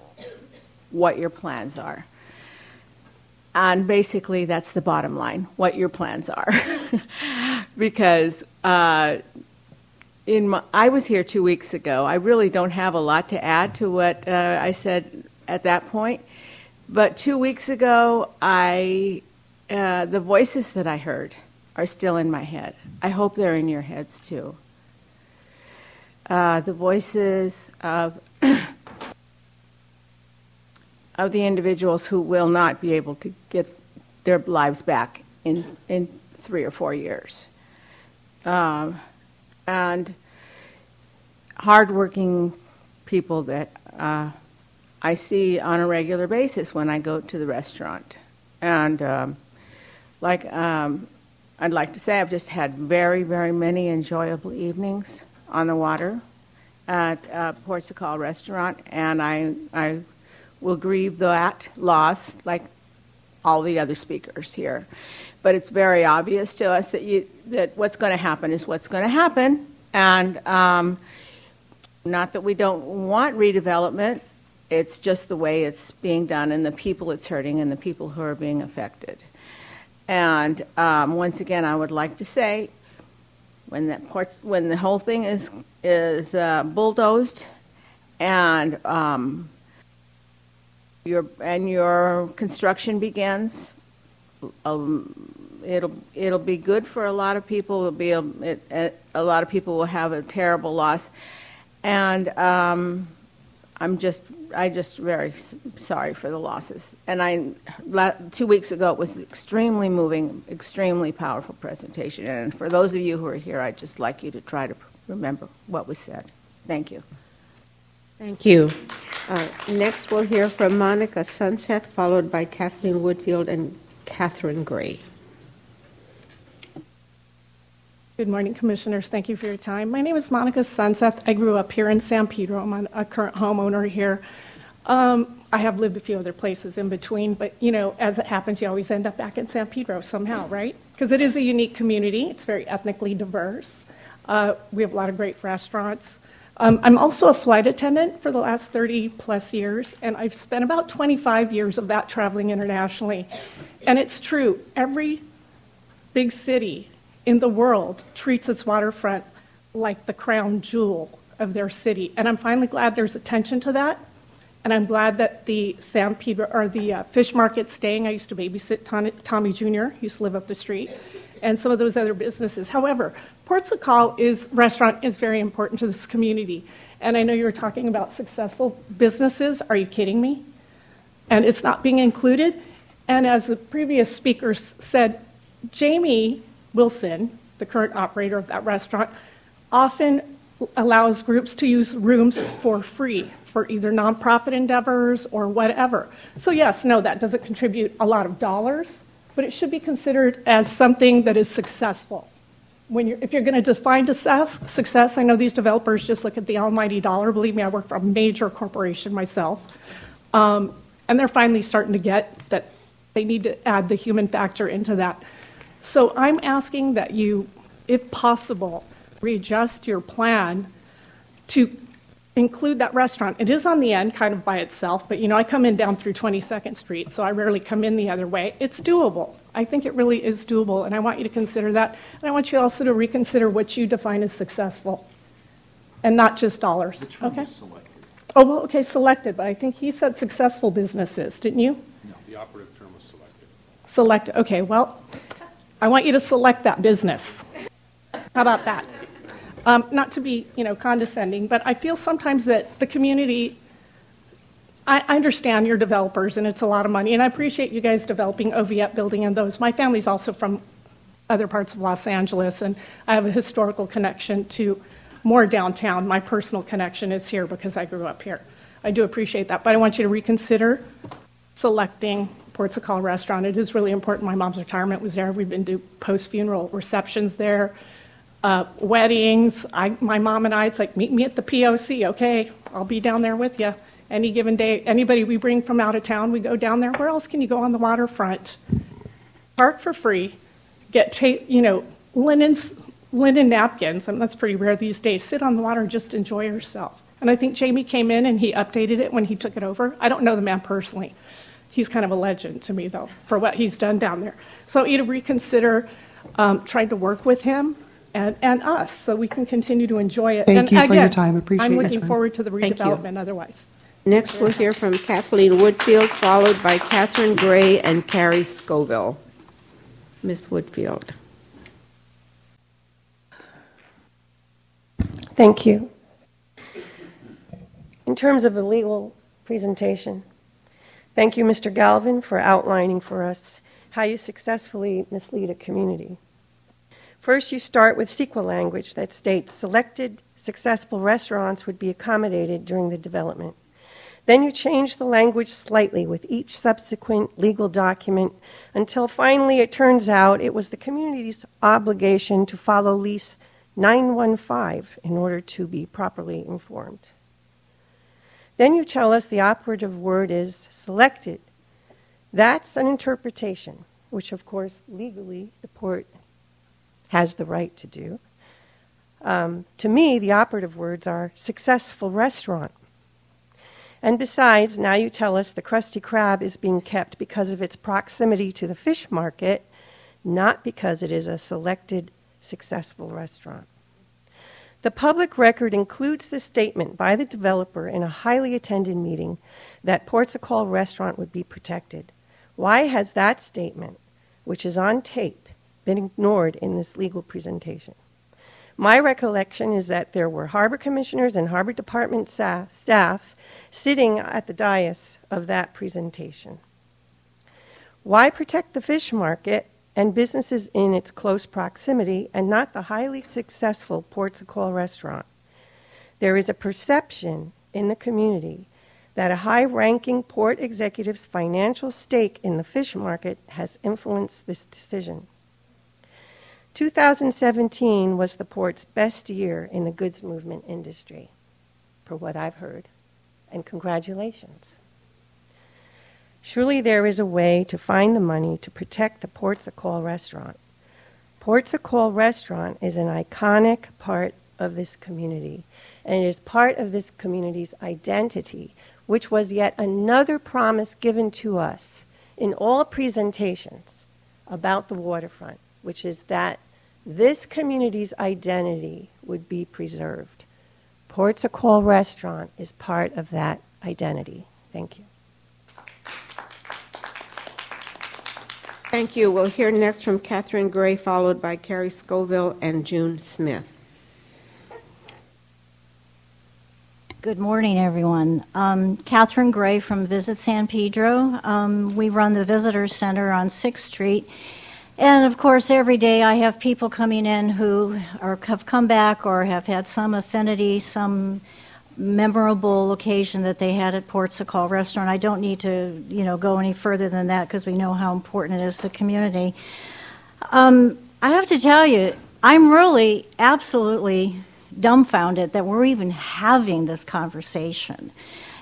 what your plans are. And basically, that's the bottom line, what your plans are. Because I was here 2 weeks ago. I really don't have a lot to add to what I said at that point. But 2 weeks ago, the voices that I heard are still in my head. I hope they're in your heads too. The voices of the individuals who will not be able to get their lives back in 3 or 4 years. And hardworking people that I see on a regular basis when I go to the restaurant. And I'd like to say I've just had very, very many enjoyable evenings on the water at Ports of Call restaurant, and I will grieve that loss like all the other speakers here. But it's very obvious to us that what's going to happen is what's going to happen, and not that we don't want redevelopment. It's just the way it's being done and the people it's hurting and the people who are being affected. And once again, I would like to say, when the whole thing is bulldozed and your construction begins, it'll be good for a lot of people. A lot of people will have a terrible loss, and I just very sorry for the losses. And 2 weeks ago, it was extremely moving, extremely powerful presentation. And for those of you who are here, I'd just like you to try to remember what was said. Thank you. Thank you. Next, we'll hear from Monica Sunseth, followed by Kathleen Woodfield and Catherine Gray. Good morning, Commissioners. Thank you for your time. My name is Monica Sunseth. I grew up here in San Pedro. I'm a current homeowner here. I have lived a few other places in between, but, you know, as it happens, you always end up back in San Pedro somehow, right? Because it is a unique community. It's very ethnically diverse. We have a lot of great restaurants. I'm also a flight attendant for the last 30-plus years, and I've spent about 25 years of that traveling internationally. And it's true, every big city in the world treats its waterfront like the crown jewel of their city. And I'm finally glad there's attention to that. And I'm glad that the San Pedro, or the fish market's staying. I used to babysit Tommy Jr., used to live up the street, and some of those other businesses. However, Port Sakal restaurant is very important to this community. And I know you were talking about successful businesses. Are you kidding me? And it's not being included. And as the previous speaker said, Jamie Wilson, the current operator of that restaurant, often allows groups to use rooms for free for either nonprofit endeavors or whatever. So yes, no, that doesn't contribute a lot of dollars, but it should be considered as something that is successful. If you're going to define success, I know these developers just look at the almighty dollar. Believe me, I work for a major corporation myself. And they're finally starting to get that they need to add the human factor into that. So I'm asking that you, if possible, readjust your plan to include that restaurant. It is on the end, kind of by itself, but, you know, I come in down through 22nd Street, so I rarely come in the other way. It's doable. I think it really is doable, and I want you to consider that. And I want you also to reconsider what you define as successful, and not just dollars. The term okay? is selected. Oh, well, okay, selected, but I think he said successful businesses, didn't you? No, the operative term was selected. Selected. Okay, well, I want you to select that business. How about that? Not to be, you know, condescending, but I feel sometimes that the community, I understand you're developers and it's a lot of money, and I appreciate you guys developing Oviette building and those. My family's also from other parts of Los Angeles, and I have a historical connection to more downtown. My personal connection is here because I grew up here. I do appreciate that, but I want you to reconsider selecting Port Sakal Restaurant. It is really important. My mom's retirement was there. We've been to post-funeral receptions there. Weddings, my mom and I, it's like, meet me at the POC, okay? I'll be down there with you. Any given day, anybody we bring from out of town, we go down there. Where else can you go on the waterfront? Park for free, get, linen napkins, and that's pretty rare these days. Sit on the water and just enjoy yourself. And I think Jamie came in and he updated it when he took it over. I don't know the man personally. He's kind of a legend to me, though, for what he's done down there. So you to reconsider trying to work with him and us, so we can continue to enjoy it. Thank you for your time. Appreciate I'm it. looking forward to the redevelopment otherwise. Next, we'll hear from Kathleen Woodfield, followed by Catherine Gray and Carrie Scoville. Ms. Woodfield. Thank you. In terms of the legal presentation, thank you, Mr. Galvin, for outlining for us how you successfully mislead a community. First, you start with CEQA language that states selected successful restaurants would be accommodated during the development. Then you change the language slightly with each subsequent legal document until finally it turns out it was the community's obligation to follow Lease 915 in order to be properly informed. Then you tell us the operative word is selected. That's an interpretation, which of course legally the port has the right to do. To me, the operative words are successful restaurant. And besides, now you tell us the Krusty Krab is being kept because of its proximity to the fish market, not because it is a selected successful restaurant. The public record includes the statement by the developer in a highly attended meeting that Port Sakal Restaurant would be protected. Why has that statement, which is on tape, been ignored in this legal presentation? My recollection is that there were harbor commissioners and harbor department staff sitting at the dais of that presentation. Why protect the fish market and businesses in its close proximity and not the highly successful Ports o' Call restaurant? There is a perception in the community that a high-ranking port executive's financial stake in the fish market has influenced this decision. 2017 was the port's best year in the goods movement industry, for what I've heard, and congratulations. Surely there is a way to find the money to protect the Ports o' Call restaurant. Ports o' Call restaurant is an iconic part of this community, and it is part of this community's identity, which was yet another promise given to us in all presentations about the waterfront, which is that this community's identity would be preserved. Ports o' Call restaurant is part of that identity. Thank you. Thank you. We'll hear next from Catherine Gray, followed by Carrie Scoville and June Smith. Good morning, everyone. Catherine Gray from Visit San Pedro. We run the Visitor Center on 6th Street. And, of course, every day I have people coming in who have come back or have had some affinity, some memorable occasion that they had at Ports o' Call restaurant. I don't need to, go any further than that because we know how important it is to the community. I have to tell you, I'm really absolutely dumbfounded that we're even having this conversation.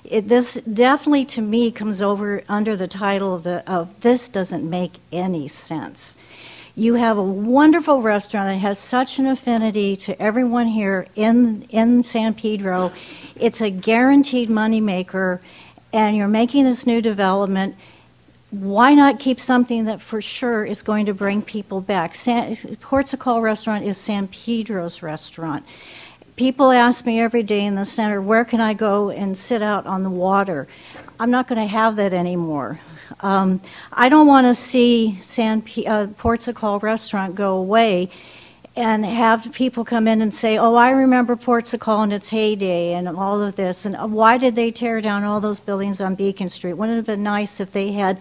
This definitely, to me, comes over under the title of this doesn't make any sense. You have a wonderful restaurant that has such an affinity to everyone here in San Pedro. It's a guaranteed moneymaker, and you're making this new development. Why not keep something that for sure is going to bring people back? Ports o' Call restaurant is San Pedro's restaurant. People ask me every day in the center, where can I go and sit out on the water? I'm not going to have that anymore. I don't want to see Ports o' Call restaurant go away and have people come in and say, oh, I remember Ports o' Call in its heyday and all of this. And why did they tear down all those buildings on Beacon Street? Wouldn't it have been nice if they had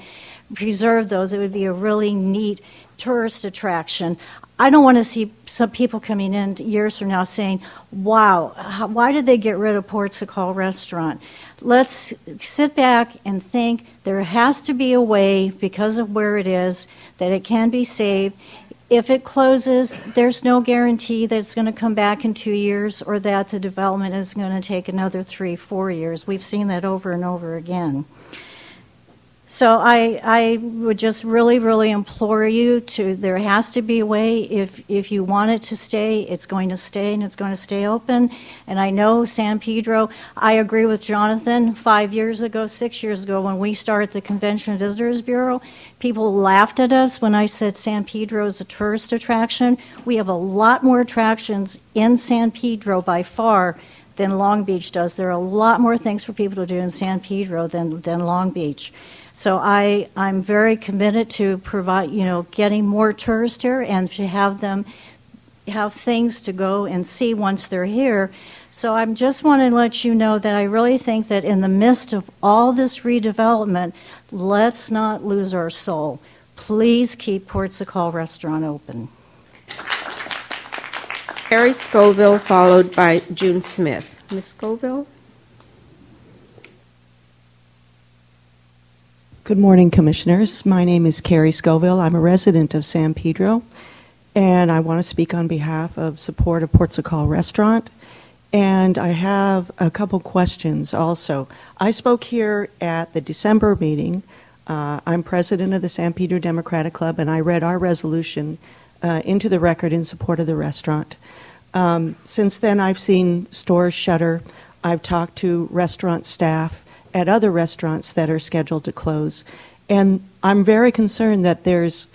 preserved those? It would be a really neat tourist attraction. I don't want to see some people coming in years from now saying, wow, why did they get rid of Ports o' Call restaurant? Let's sit back and think there has to be a way, because of where it is, that it can be saved. If it closes, there's no guarantee that it's going to come back in 2 years or that the development is going to take another 3-4 years. We've seen that over and over again. So I would just really, really implore you there has to be a way. If you want it to stay, it's going to stay, and it's going to stay open. And I know San Pedro, I agree with Jonathan, 6 years ago, when we started the Convention and Visitors Bureau, people laughed at us when I said San Pedro is a tourist attraction. We have a lot more attractions in San Pedro by far than Long Beach does. There are a lot more things for people to do in San Pedro than Long Beach. So I'm very committed to provide, getting more tourists here and to have them have things to go and see once they're here. So I just want to let you know that I really think that in the midst of all this redevelopment, let's not lose our soul. Please keep Ports o' Call restaurant open. Carrie Scoville, followed by June Smith. Ms. Scoville? Good morning, Commissioners. My name is Carrie Scoville. I'm a resident of San Pedro, and I want to speak on behalf of support of Ports o' Call restaurant. And I have a couple questions also. I spoke here at the December meeting. I'm president of the San Pedro Democratic Club, and I read our resolution into the record in support of the restaurant. Since then, I've seen stores shutter. I've talked to restaurant staff at other restaurants that are scheduled to close. And I'm very concerned that there's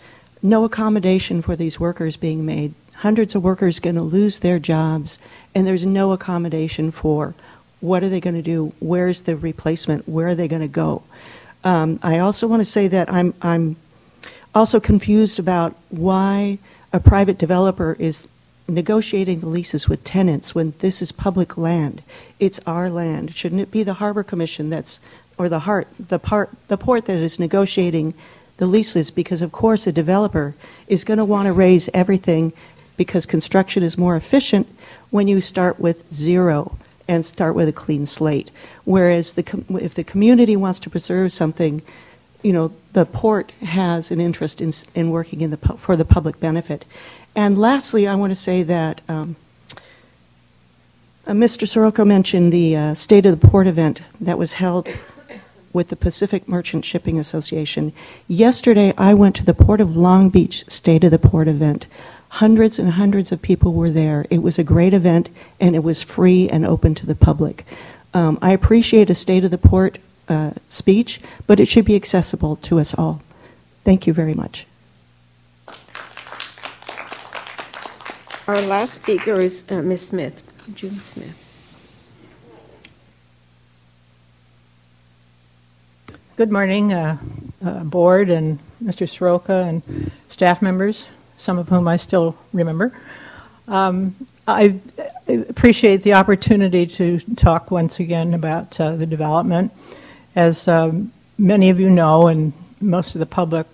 no accommodation for these workers being made. Hundreds of workers are going to lose their jobs, and there's no accommodation for what are they going to do, where's the replacement, where are they going to go. I also want to say that I'm also confused about why a private developer is negotiating the leases with tenants when this is public land. It's our land. Shouldn't it be the Harbor Commission or the port that is negotiating the leases? Because of course a developer is going to want to raise everything because construction is more efficient when you start with zero and start with a clean slate. Whereas if the community wants to preserve something, the port has an interest in working for the public benefit. And lastly, I want to say that Mr. Seroka mentioned the State of the Port event that was held with the Pacific Merchant Shipping Association. Yesterday, I went to the Port of Long Beach State of the Port event. Hundreds and hundreds of people were there. It was a great event, and it was free and open to the public. I appreciate a State of the Port speech, but it should be accessible to us all. Thank you very much. Our last speaker is Ms. Smith, June Smith. Good morning, board and Mr. Seroka and staff members, some of whom I still remember. I appreciate the opportunity to talk once again about the development. As many of you know, and most of the public,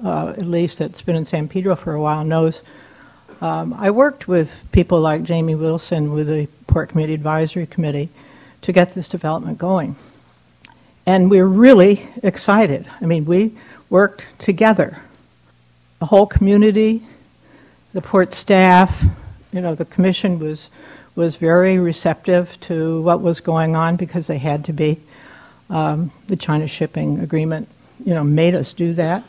at least that's been in San Pedro for a while, knows, I worked with people like Jamie Wilson with the Port Committee Advisory Committee to get this development going. And we're really excited. I mean, we worked together. The whole community, the port staff, the commission was very receptive to what was going on because they had to be. The China shipping agreement, made us do that.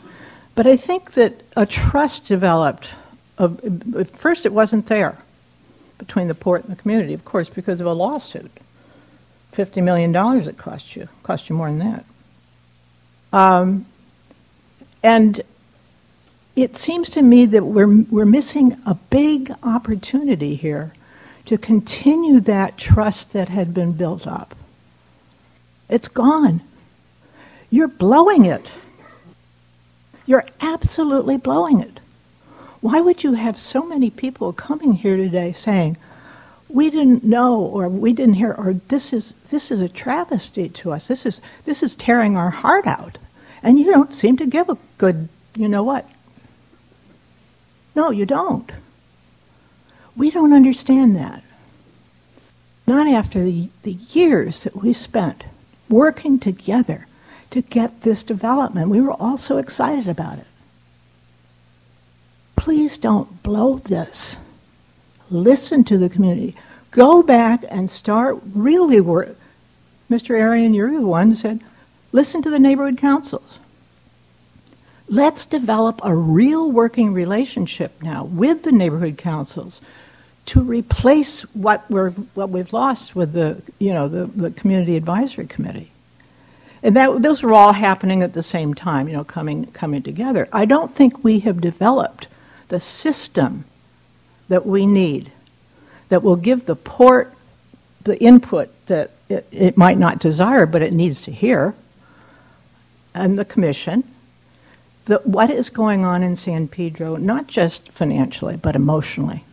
But I think that a trust developed. At first, it wasn't there between the port and the community, of course, because of a lawsuit. $50 million it cost you more than that. And it seems to me that we're missing a big opportunity here to continue that trust that had been built up. It's gone. You're blowing it. You're absolutely blowing it. Why would you have so many people coming here today saying, we didn't know, or we didn't hear, or this is a travesty to us. This is tearing our heart out. And you don't seem to give a good, you know what? No, you don't. We don't understand that. Not after the years that we spent working together to get this development. We were all so excited about it. Please don't blow this. Listen to the community. Go back and start really work. Mr. Arian, you're the one who said, listen to the neighborhood councils. Let's develop a real working relationship now with the neighborhood councils to replace what we've lost with the community advisory committee. And those are all happening at the same time, coming together. I don't think we have developed the system that we need that will give the port the input that it might not desire, but it needs to hear, and the commission, what is going on in San Pedro, not just financially, but emotionally.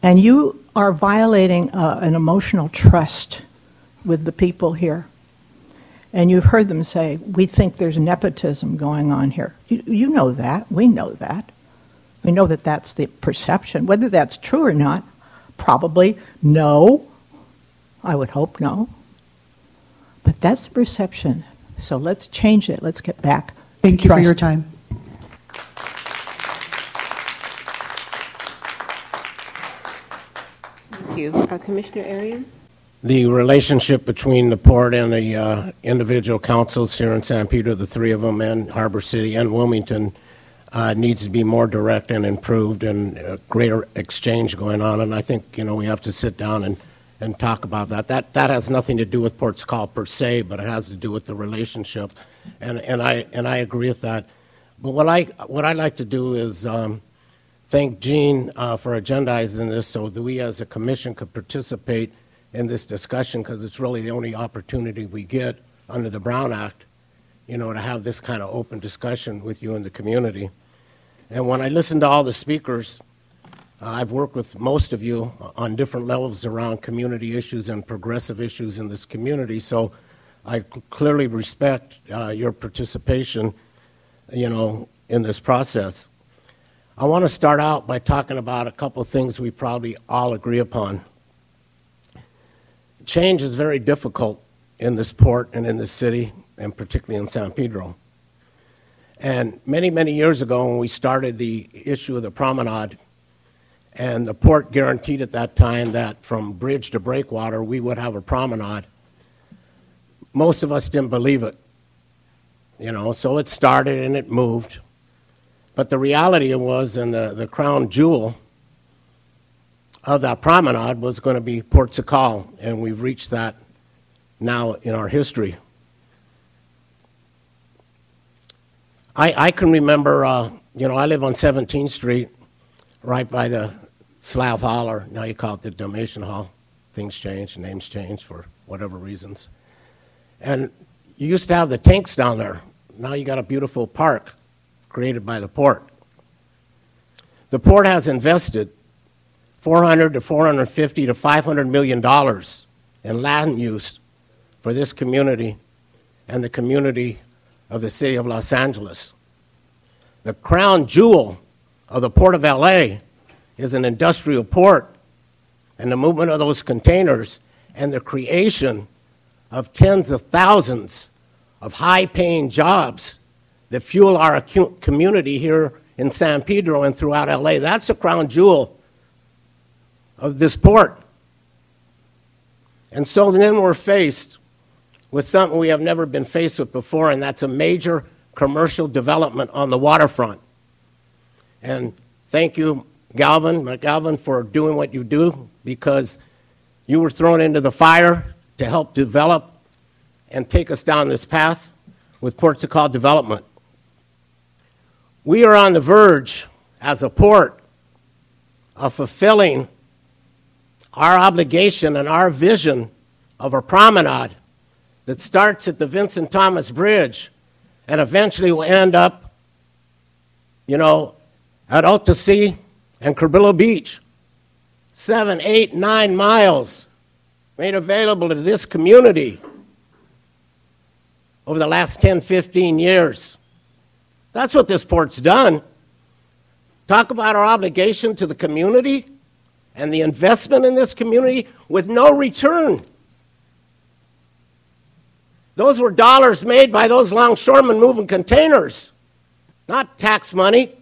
And you are violating an emotional trust with the people here. And you've heard them say, we think there's nepotism going on here. You know that. We know that. We know that that's the perception. Whether that's true or not, probably no. I would hope no. But that's the perception. So let's change it. Let's get back. Thank you for your time. Thank you. Commissioner Arian? The relationship between the port and the individual councils here in San Pedro, the three of them, and Harbor City and Wilmington, needs to be more direct and improved, and greater exchange going on. And I think we have to sit down and talk about that. That has nothing to do with Ports Call per se, but it has to do with the relationship. And I agree with that. But what I like to do is thank Gene for agendizing this so that we as a commission could participate in this discussion, because it's really the only opportunity we get under the Brown Act, to have this kind of open discussion with you in the community. And when I listen to all the speakers, I've worked with most of you on different levels around community issues and progressive issues in this community, so I clearly respect your participation, in this process. I want to start out by talking about a couple of things we probably all agree upon. Change is very difficult in this port and in this city, and particularly in San Pedro. And many, many years ago, when we started the issue of the promenade, and the port guaranteed at that time that from bridge to breakwater, we would have a promenade, most of us didn't believe it. So it started and it moved. But the reality was, and the crown jewel of that promenade was going to be Port Sakal, and we've reached that now in our history. I can remember, I live on 17th Street, right by the Slav Hall, or now you call it the Dalmatian Hall. Things change, names change for whatever reasons. And you used to have the tanks down there. Now you got a beautiful park created by the port. The port has invested $400 to $450 to $500 million in land use for this community and the community of the city of Los Angeles. The crown jewel of the Port of LA is an industrial port, and the movement of those containers and the creation of tens of thousands of high-paying jobs that fuel our community here in San Pedro and throughout LA. That's the crown jewel of this port. And so then we're faced with something we have never been faced with before, and that's a major commercial development on the waterfront. And thank you, Galvin, for doing what you do, because you were thrown into the fire to help develop and take us down this path with Port Sakal development. We are on the verge, as a port, of fulfilling our obligation and our vision of a promenade that starts at the Vincent Thomas Bridge and eventually will end up, at Alta Sea and Carbillo Beach. 7, 8, 9 miles made available to this community over the last 10, 15 years. That's what this port's done. Talk about our obligation to the community and the investment in this community with no return. Those were dollars made by those longshoremen moving containers, not tax money,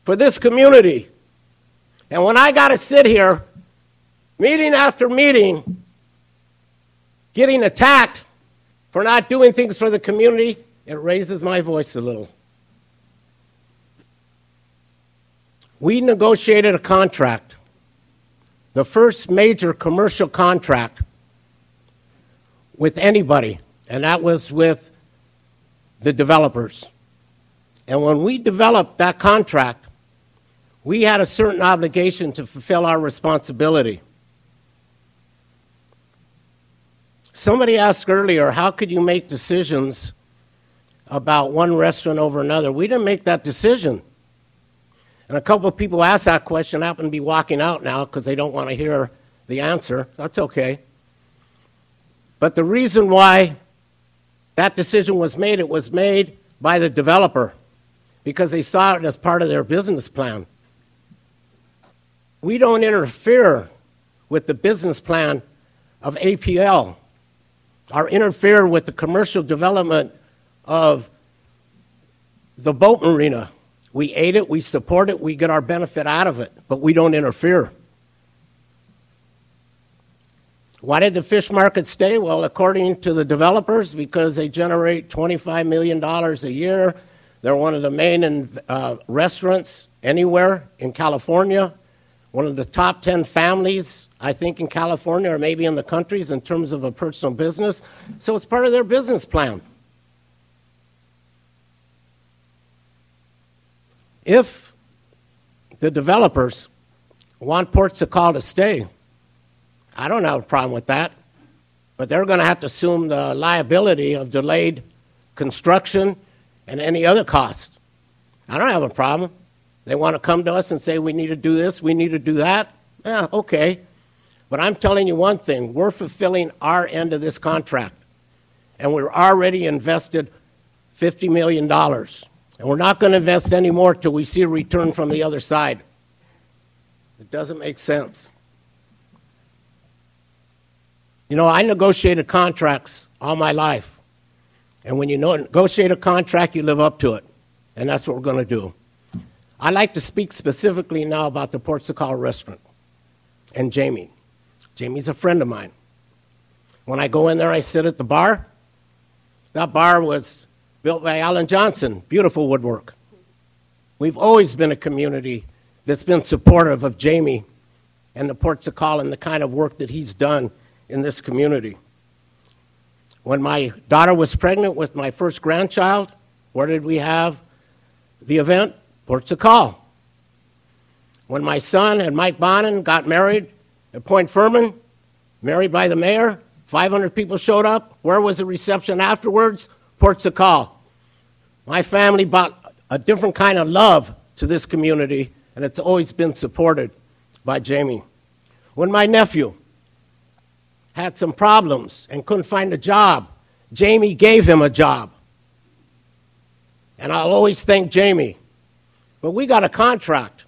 for this community. And when I got to sit here, meeting after meeting, getting attacked for not doing things for the community, it raises my voice a little. We negotiated a contract, the first major commercial contract with anybody, and that was with the developers. And when we developed that contract, we had a certain obligation to fulfill our responsibility. Somebody asked earlier, how could you make decisions about one restaurant over another? We didn't make that decision. And a couple of people asked that question, happen to be walking out now because they don't want to hear the answer. That's okay. But the reason why that decision was made, it was made by the developer because they saw it as part of their business plan. We don't interfere with the business plan of APL or interfere with the commercial development of the boat marina. We aid it, we support it, we get our benefit out of it, but we don't interfere. Why did the fish market stay? Well, according to the developers, because they generate $25 million a year. They're one of the main restaurants anywhere in California, one of the top 10 families, I think, in California or maybe in the countries in terms of a personal business. So it's part of their business plan. If the developers want Port Sakal to stay, I don't have a problem with that, but they're going to have to assume the liability of delayed construction and any other cost. I don't have a problem. They want to come to us and say, we need to do this, we need to do that. Yeah, okay. But I'm telling you one thing, we're fulfilling our end of this contract. And we're already invested $50 million. And we're not going to invest any more till we see a return from the other side. It doesn't make sense. You know, I negotiated contracts all my life. And when you negotiate a contract, you live up to it. And that's what we're going to do. I'd like to speak specifically now about the Port Sakal restaurant and Jamie. Jamie's a friend of mine. When I go in there, I sit at the bar. That bar was built by Alan Johnson, beautiful woodwork. We've always been a community that's been supportive of Jamie and the Port Sakal and the kind of work that he's done in this community. When my daughter was pregnant with my first grandchild, where did we have the event? Port Sakal. When my son and Mike Bonin got married at Point Furman, married by the mayor, 500 people showed up. Where was the reception afterwards? Port Sakal. My family brought a different kind of love to this community, and it's always been supported by Jamie. When my nephew had some problems and couldn't find a job, Jamie gave him a job. And I'll always thank Jamie. But we got a contract.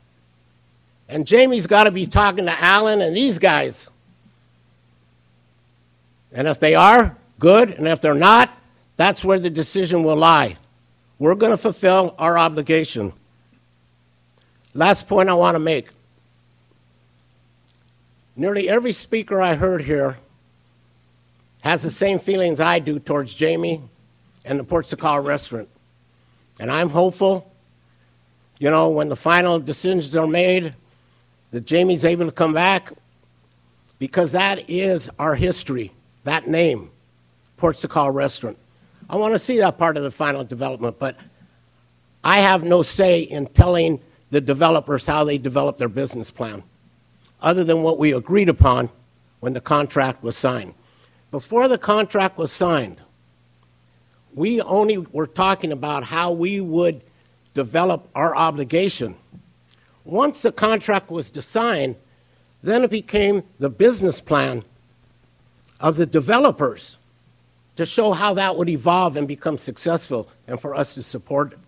And Jamie's got to be talking to Alan and these guys. And if they are, good. And if they're not, that's where the decision will lie. We're going to fulfill our obligation. Last point I want to make. Nearly every speaker I heard here has the same feelings I do towards Jamie and the Port Sakal restaurant. And I'm hopeful, you know, when the final decisions are made, that Jamie's able to come back, because that is our history, that name, Port Sakal Restaurant. I want to see that part of the final development, but I have no say in telling the developers how they develop their business plan, other than what we agreed upon when the contract was signed. Before the contract was signed, we only were talking about how we would develop our obligation. Once the contract was signed, then it became the business plan of the developers to show how that would evolve and become successful and for us to support it.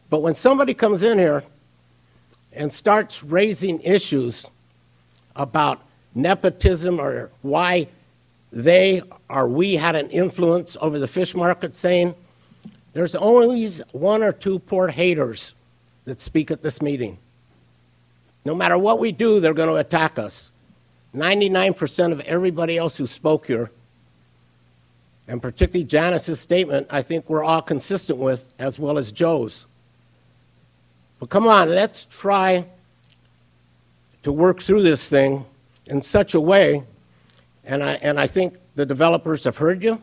But when somebody comes in here and starts raising issues about nepotism or why they or we had an influence over the fish market, saying there's always one or two port haters that speak at this meeting. No matter what we do, they're going to attack us. 99% of everybody else who spoke here, and particularly Janice's statement, I think we're all consistent with, as well as Joe's. But come on, let's try to work through this thing in such a way, and I think the developers have heard you,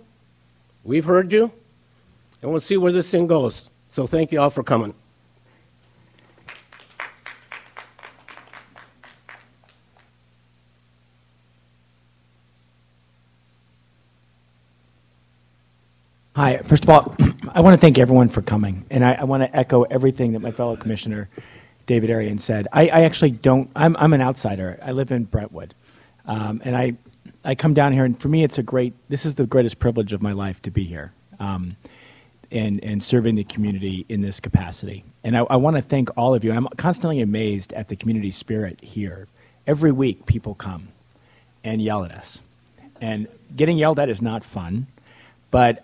we've heard you, and we'll see where this thing goes. So thank you all for coming. Hi. First of all, I want to thank everyone for coming, and I want to echo everything that my fellow commissioner, David Arian, said. I actually don't, I'm an outsider. I live in Brentwood, and I come down here, and for me, this is the greatest privilege of my life to be here, and serving the community in this capacity. And I want to thank all of you. I'm constantly amazed at the community spirit here. Every week, people come and yell at us, and getting yelled at is not fun. But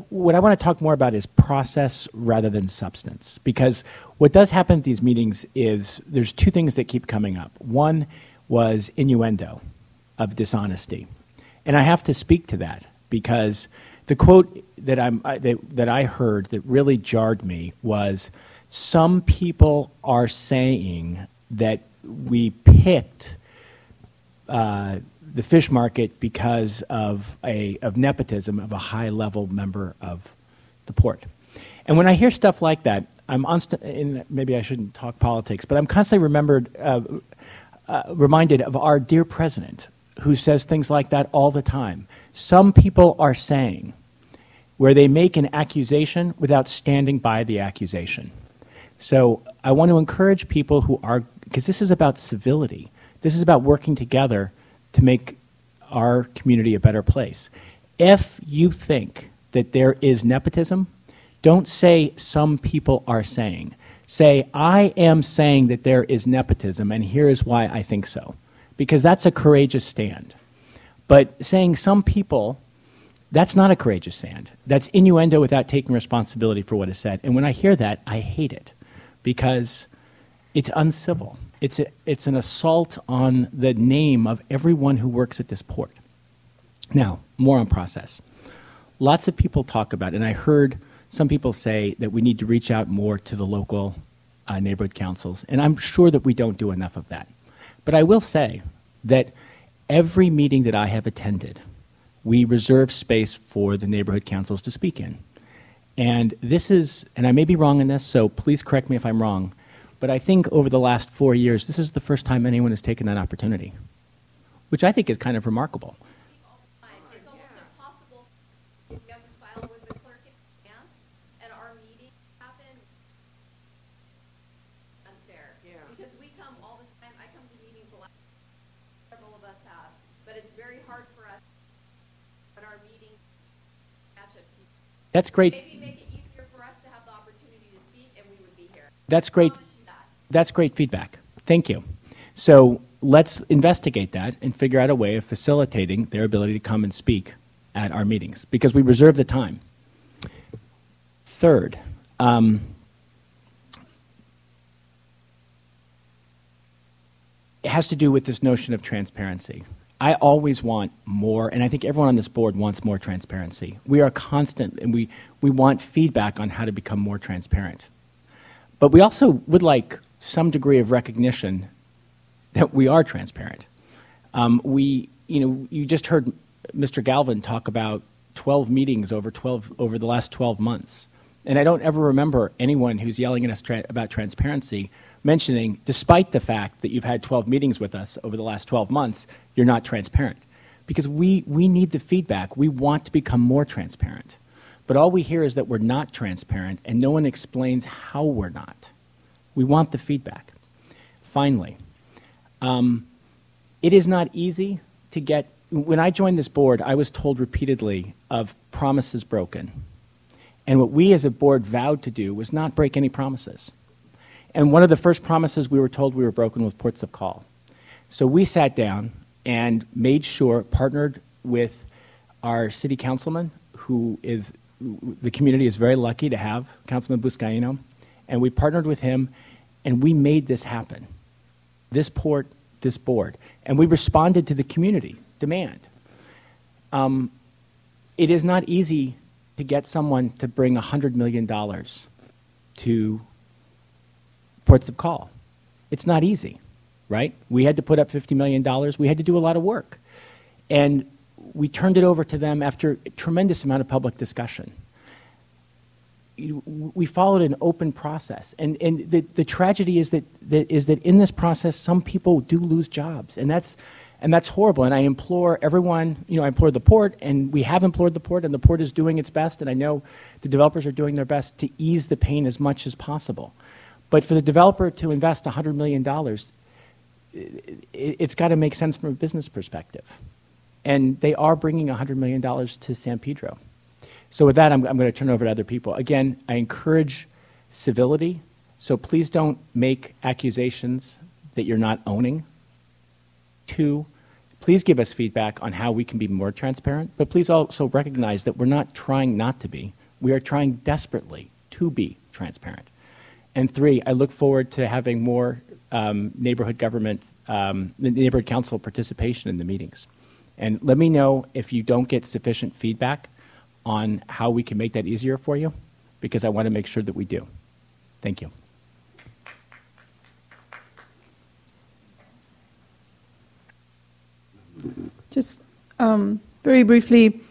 what I want to talk more about is process rather than substance. Because what does happen at these meetings is there's two things that keep coming up. One was innuendo of dishonesty. And I have to speak to that because the quote that I heard that really jarred me was, some people are saying that we picked the fish market because of nepotism of a high-level member of the port. And when I hear stuff like that, and maybe I shouldn't talk politics, but I'm constantly reminded of our dear president, who says things like that all the time. Some people are saying, where they make an accusation without standing by the accusation. So I want to encourage people who are, because this is about civility. This is about working together to make our community a better place. If you think that there is nepotism, don't say some people are saying. Say, I am saying that there is nepotism, and here is why I think so. Because that's a courageous stand. But saying some people, that's not a courageous stand. That's innuendo without taking responsibility for what is said. And when I hear that, I hate it, because it's uncivil. It's an assault on the name of everyone who works at this port. Now, more on process. Lots of people talk about, and I heard some people say that we need to reach out more to the local neighborhood councils, and I'm sure that we don't do enough of that. But I will say that every meeting that I have attended, we reserve space for the neighborhood councils to speak in. And this is, and I may be wrong in this, so please correct me if I'm wrong, but I think over the last 4 years, this is the first time anyone has taken that opportunity, which I think is kind of remarkable. It's almost impossible. You have to file with the clerk in advance, and our meetings happen unfair. Yeah. Because we come all the time. I come to meetings a lot. Several of us have, but it's very hard for us when our meetings match up to you. That's great. Maybe make it easier for us to have the opportunity to speak, and we would be here. That's great. That's great feedback. Thank you. So let's investigate that and figure out a way of facilitating their ability to come and speak at our meetings, because we reserve the time. Third, it has to do with this notion of transparency. I always want more, and I think everyone on this board wants more transparency. We are constant, and we want feedback on how to become more transparent. But we also would like some degree of recognition that we are transparent. You just heard Mr. Galvin talk about 12 meetings over the last 12 months. And I don't ever remember anyone who's yelling at us about transparency mentioning, despite the fact that you've had 12 meetings with us over the last 12 months, you're not transparent. Because we need the feedback. We want to become more transparent. But all we hear is that we're not transparent, and no one explains how we're not. We want the feedback. Finally, it is not easy to get. When I joined this board, I was told repeatedly of promises broken. And what we as a board vowed to do was not break any promises. And one of the first promises we were told we were broken was ports of call. So we sat down and made sure, partnered with our city councilman, who is, the community is very lucky to have, Councilman Buscaino, and we partnered with him, and we made this happen. This port, this board. And we responded to the community demand. It is not easy to get someone to bring $100 million to ports of call. It's not easy, right? We had to put up $50 million. We had to do a lot of work. And we turned it over to them after a tremendous amount of public discussion. We followed an open process. And the tragedy is that in this process, some people do lose jobs. And that's horrible. And I implore everyone, I implore the port, and we have implored the port, and the port is doing its best, and I know the developers are doing their best to ease the pain as much as possible. But for the developer to invest $100 million, it's got to make sense from a business perspective. And they are bringing $100 million to San Pedro. So with that, I'm going to turn it over to other people. Again, I encourage civility, so please don't make accusations that you're not owning. 2, please give us feedback on how we can be more transparent, but please also recognize that we're not trying not to be. We are trying desperately to be transparent. And 3, I look forward to having more neighborhood government, neighborhood council participation in the meetings. And let me know if you don't get sufficient feedback on how we can make that easier for you, because I want to make sure that we do. Thank you. Just very briefly,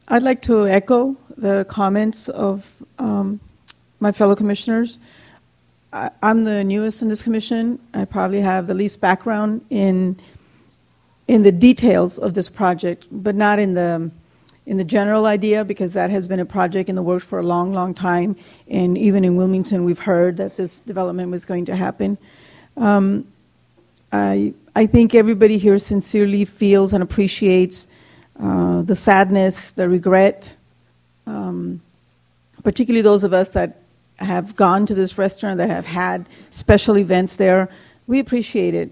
I'd like to echo the comments of my fellow commissioners. I'm the newest in this commission. I probably have the least background in the details of this project, but not in the in the general idea, because that has been a project in the works for a long, long time. And even in Wilmington, we've heard that this development was going to happen. I think everybody here sincerely feels and appreciates the sadness, the regret, particularly those of us that have gone to this restaurant, that have had special events there. We appreciate it.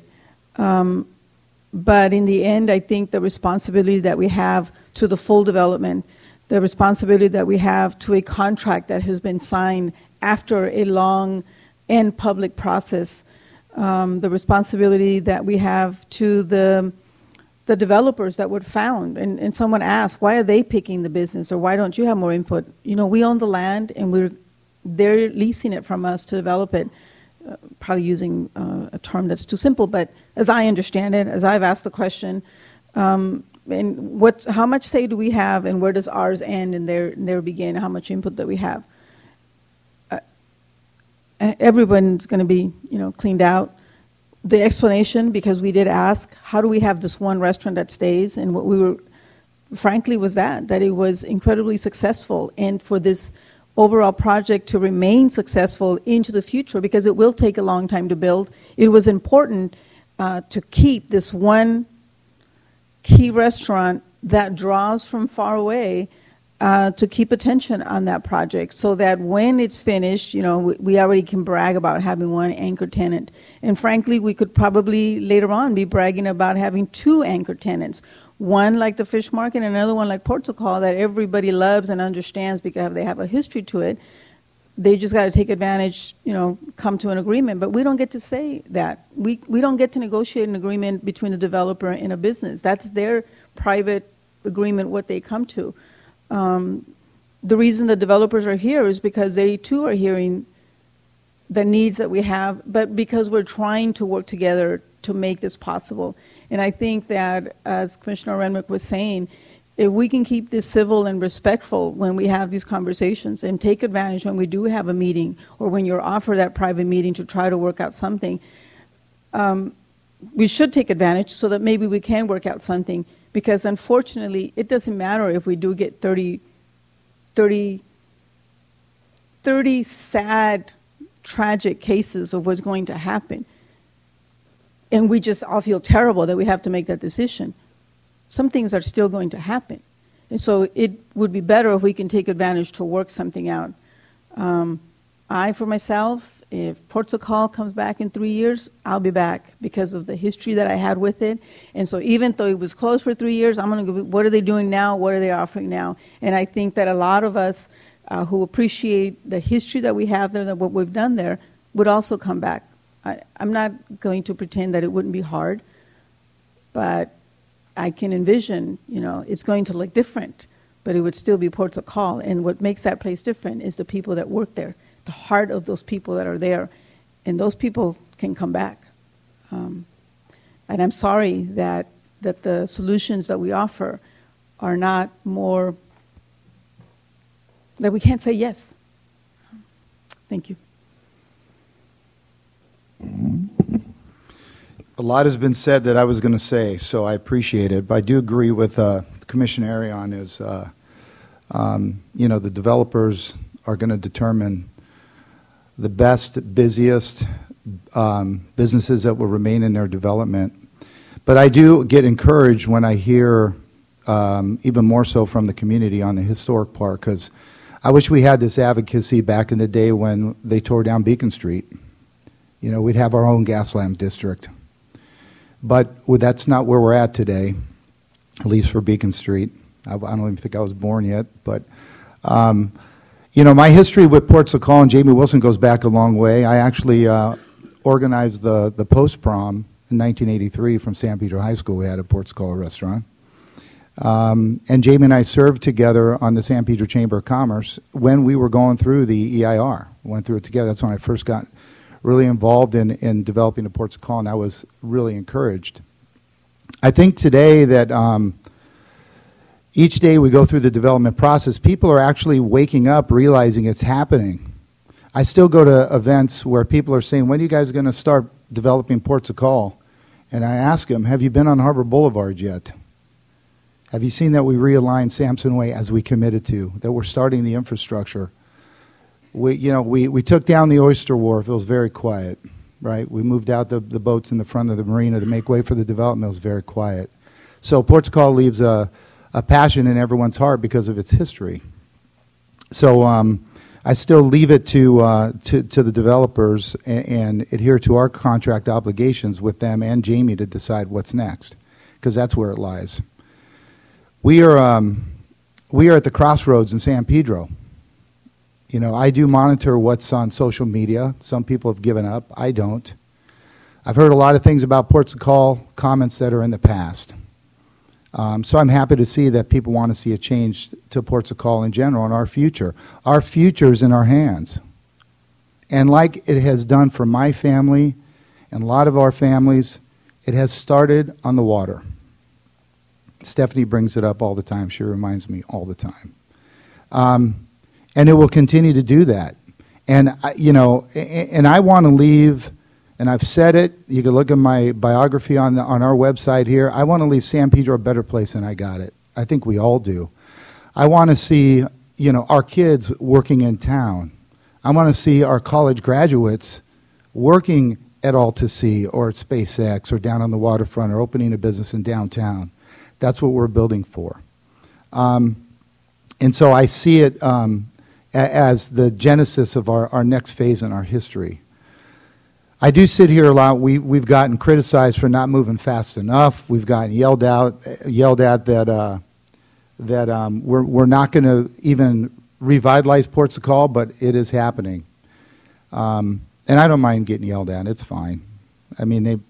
But in the end, I think the responsibility that we have to the full development, the responsibility that we have to a contract that has been signed after a long and public process, the responsibility that we have to the developers that were found. And someone asked, why are they picking the business, or why don't you have more input? You know, we own the land, and they're leasing it from us to develop it. Probably using a term that's too simple, but as I understand it, as I've asked the question, and how much say do we have, and where does ours end and their begin? How much input that we have? Everyone's going to be, cleaned out. The explanation, because we did ask, how do we have this one restaurant that stays? And what we were, frankly, was that it was incredibly successful, and for this overall project to remain successful into the future, because it will take a long time to build, it was important to keep this one key restaurant that draws from far away, to keep attention on that project, so that when it's finished, we already can brag about having one anchor tenant. And frankly, we could probably later on be bragging about having two anchor tenants. One like the fish market, and another one like Portugal, that everybody loves and understands because they have a history to it. They just got to take advantage, come to an agreement. But we don't get to say that. We don't get to negotiate an agreement between a developer and a business. That's their private agreement, what they come to. The reason the developers are here is because they too are hearing the needs that we have, but because we're trying to work together to make this possible. And I think that, as Commissioner Renwick was saying, if we can keep this civil and respectful when we have these conversations, and take advantage when we do have a meeting, or when you're offered that private meeting to try to work out something, we should take advantage so that maybe we can work out something. Because unfortunately, it doesn't matter if we do get 30 sad, tragic cases of what's going to happen, and we just all feel terrible that we have to make that decision. Some things are still going to happen. And so it would be better if we can take advantage to work something out. I, for myself, if Portugal comes back in 3 years, I'll be back because of the history that I had with it. And so even though it was closed for 3 years, I'm going to go, what are they doing now? What are they offering now? And I think that a lot of us who appreciate the history that we have there, that what we've done there, would also come back. I'm not going to pretend that it wouldn't be hard, but I can envision, it's going to look different, but it would still be Portugal. And what makes that place different is the people that work there, the heart of those people that are there, and those people can come back. And I'm sorry that the solutions that we offer are not more, that we can't say yes. Thank you. A lot has been said that I was going to say, so I appreciate it. But I do agree with Commissioner Arion is, the developers are going to determine the best, busiest businesses that will remain in their development. But I do get encouraged when I hear, even more so from the community on the historic park, because I wish we had this advocacy back in the day when they tore down Beacon Street. We'd have our own Gaslamp district. But that's not where we're at today, at least for Beacon Street. I don't even think I was born yet. But, my history with Portugal and Jamie Wilson goes back a long way. I actually organized the post-prom in 1983 from San Pedro High School. We had a Portugal restaurant. And Jamie and I served together on the San Pedro Chamber of Commerce when we were going through the EIR. We went through it together. That's when I first got really involved in developing the Ports of Call, and I was really encouraged. I think today that each day we go through the development process, people are actually waking up, realizing it's happening. I still go to events where people are saying, when are you guys going to start developing Ports of Call? And I ask them, have you been on Harbor Boulevard yet? Have you seen that we realigned Sampson Way as we committed to, that we're starting the infrastructure? We took down the oyster wharf. It was very quiet, right? We moved out the boats in the front of the marina to make way for the development. It was very quiet. So Ports Call leaves a passion in everyone's heart because of its history. So I still leave it to the developers and adhere to our contract obligations with them and Jamie to decide what's next, because that's where it lies. We are at the crossroads in San Pedro. I do monitor what's on social media. Some people have given up. I don't. I've heard a lot of things about Ports of Call, comments that are in the past. So I'm happy to see that people want to see a change to Ports of Call in general and our future. Our future's in our hands. And like it has done for my family and a lot of our families, it has started on the water. Stephanie brings it up all the time. She reminds me all the time. And it will continue to do that. And, and I want to leave, and I've said it, you can look at my biography on our website here, I want to leave San Pedro a better place than I got it. I think we all do. I want to see, our kids working in town. I want to see our college graduates working at Alta Sea or at SpaceX or down on the waterfront or opening a business in downtown. That's what we're building for. And so I see it as the genesis of our next phase in our history. I do sit here a lot. We've gotten criticized for not moving fast enough. We've gotten yelled at that we're not going to even revitalize Ports of Call, but it is happening. And I don't mind getting yelled at. It's fine. I mean,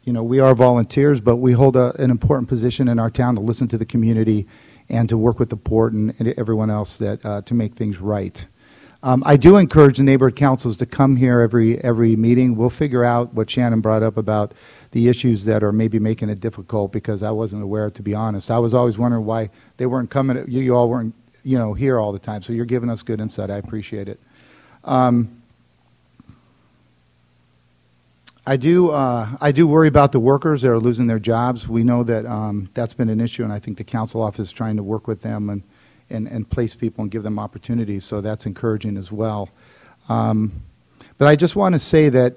we are volunteers, but we hold an important position in our town to listen to the community and to work with the port and everyone else to make things right. I do encourage the neighborhood councils to come here every meeting. We'll figure out what Shannon brought up about the issues that are maybe making it difficult, because I wasn't aware, to be honest. I was always wondering why they weren't coming. You all weren't here all the time. So you're giving us good insight. I appreciate it. I do worry about the workers that are losing their jobs. We know that that's been an issue, and I think the council office is trying to work with them and place people and give them opportunities, so that's encouraging as well. But I just want to say that,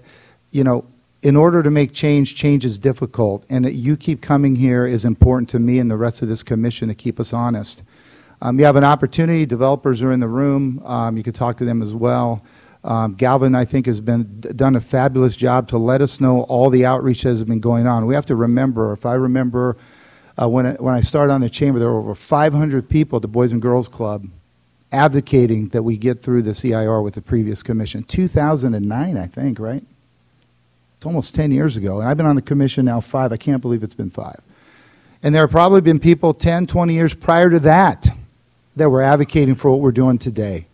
in order to make change is difficult, and that you keep coming here is important to me and the rest of this commission to keep us honest. You have an opportunity. Developers are in the room. You can talk to them as well. Galvin, I think, has done a fabulous job to let us know all the outreach that has been going on. We have to remember, if I remember, when I started on the chamber, there were over 500 people at the Boys and Girls Club advocating that we get through the CIR with the previous commission. 2009, I think, right? It's almost 10 years ago. And I've been on the commission now 5. I can't believe it's been 5. And there have probably been people 10, 20 years prior to that were advocating for what we're doing today.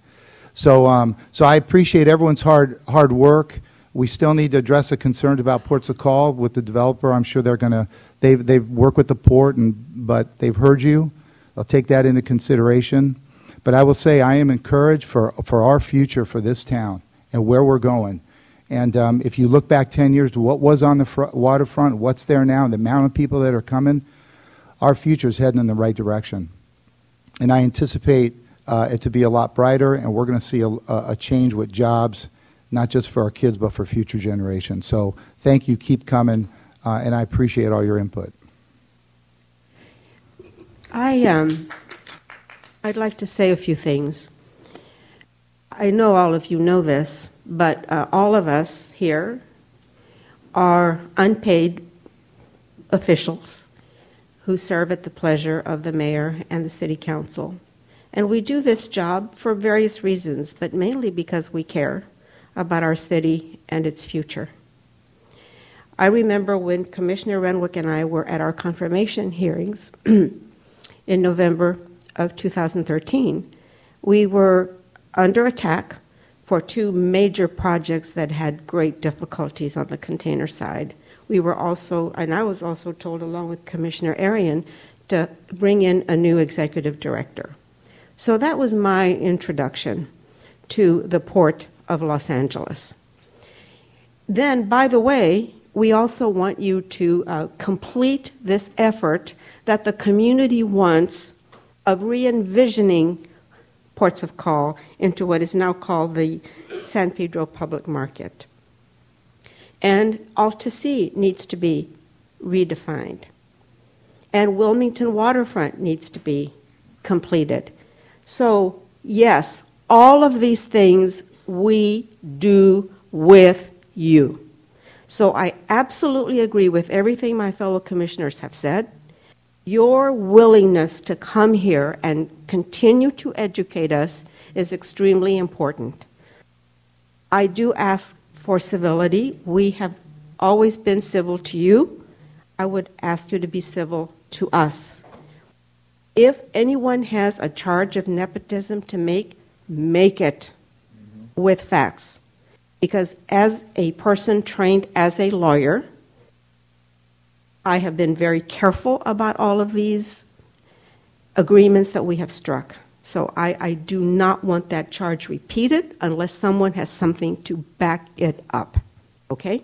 So I appreciate everyone's hard work. We still need to address the concerns about Ports of Call with the developer. I'm sure they've worked with the port, but they've heard you. I'll take that into consideration. But I will say I am encouraged for our future for this town and where we're going. And if you look back 10 years to what was on the waterfront, what's there now, the amount of people that are coming, our future is heading in the right direction. And I anticipate it to be a lot brighter, and we're going to see a change with jobs, not just for our kids, but for future generations. So thank you. Keep coming, and I appreciate all your input. I'd like to say a few things. I know all of you know this, but all of us here are unpaid officials who serve at the pleasure of the mayor and the city council. And we do this job for various reasons, but mainly because we care about our city and its future. I remember when Commissioner Renwick and I were at our confirmation hearings in November of 2013, we were under attack for 2 major projects that had great difficulties on the container side. We were also, and I was also told, along with Commissioner Arian, to bring in a new executive director. So that was my introduction to the Port of Los Angeles. Then, by the way, we also want you to complete this effort that the community wants of re-envisioning ports of call into what is now called the San Pedro Public Market. And Alta Sea needs to be redefined. And Wilmington Waterfront needs to be completed. So, yes, all of these things we do with you. So I absolutely agree with everything my fellow commissioners have said. Your willingness to come here and continue to educate us is extremely important. I do ask for civility. We have always been civil to you. I would ask you to be civil to us. If anyone has a charge of nepotism to make it with facts. Because as a person trained as a lawyer, I have been very careful about all of these agreements that we have struck. So I do not want that charge repeated unless someone has something to back it up. Okay?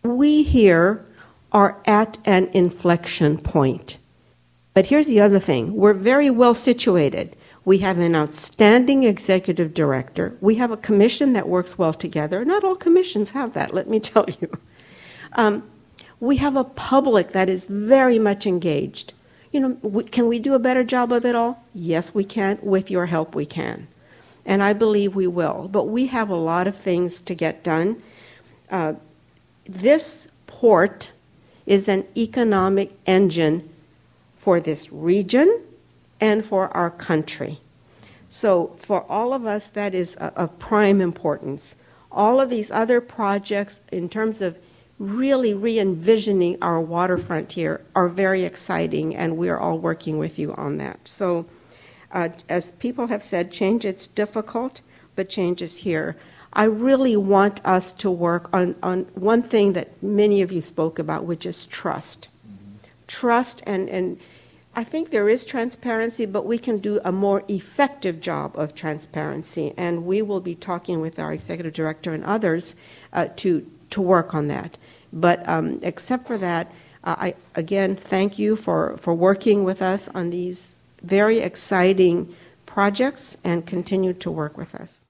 We here are at an inflection point. But here's the other thing. We're very well situated. We have an outstanding executive director. We have a commission that works well together. Not all commissions have that, let me tell you. We have a public that is very much engaged. You know, can we do a better job of it all? Yes, we can. With your help, we can. And I believe we will. But we have a lot of things to get done. This port is an economic engine for this region and for our country. So for all of us, that is of prime importance. All of these other projects, in terms of really re-envisioning our waterfront here, are very exciting, and we are all working with you on that. So as people have said, change is difficult, but change is here. I really want us to work on one thing that many of you spoke about, which is trust. Trust, and I think there is transparency, but we can do a more effective job of transparency, and we will be talking with our executive director and others to work on that. But except for that, I again thank you for working with us on these very exciting projects and continue to work with us.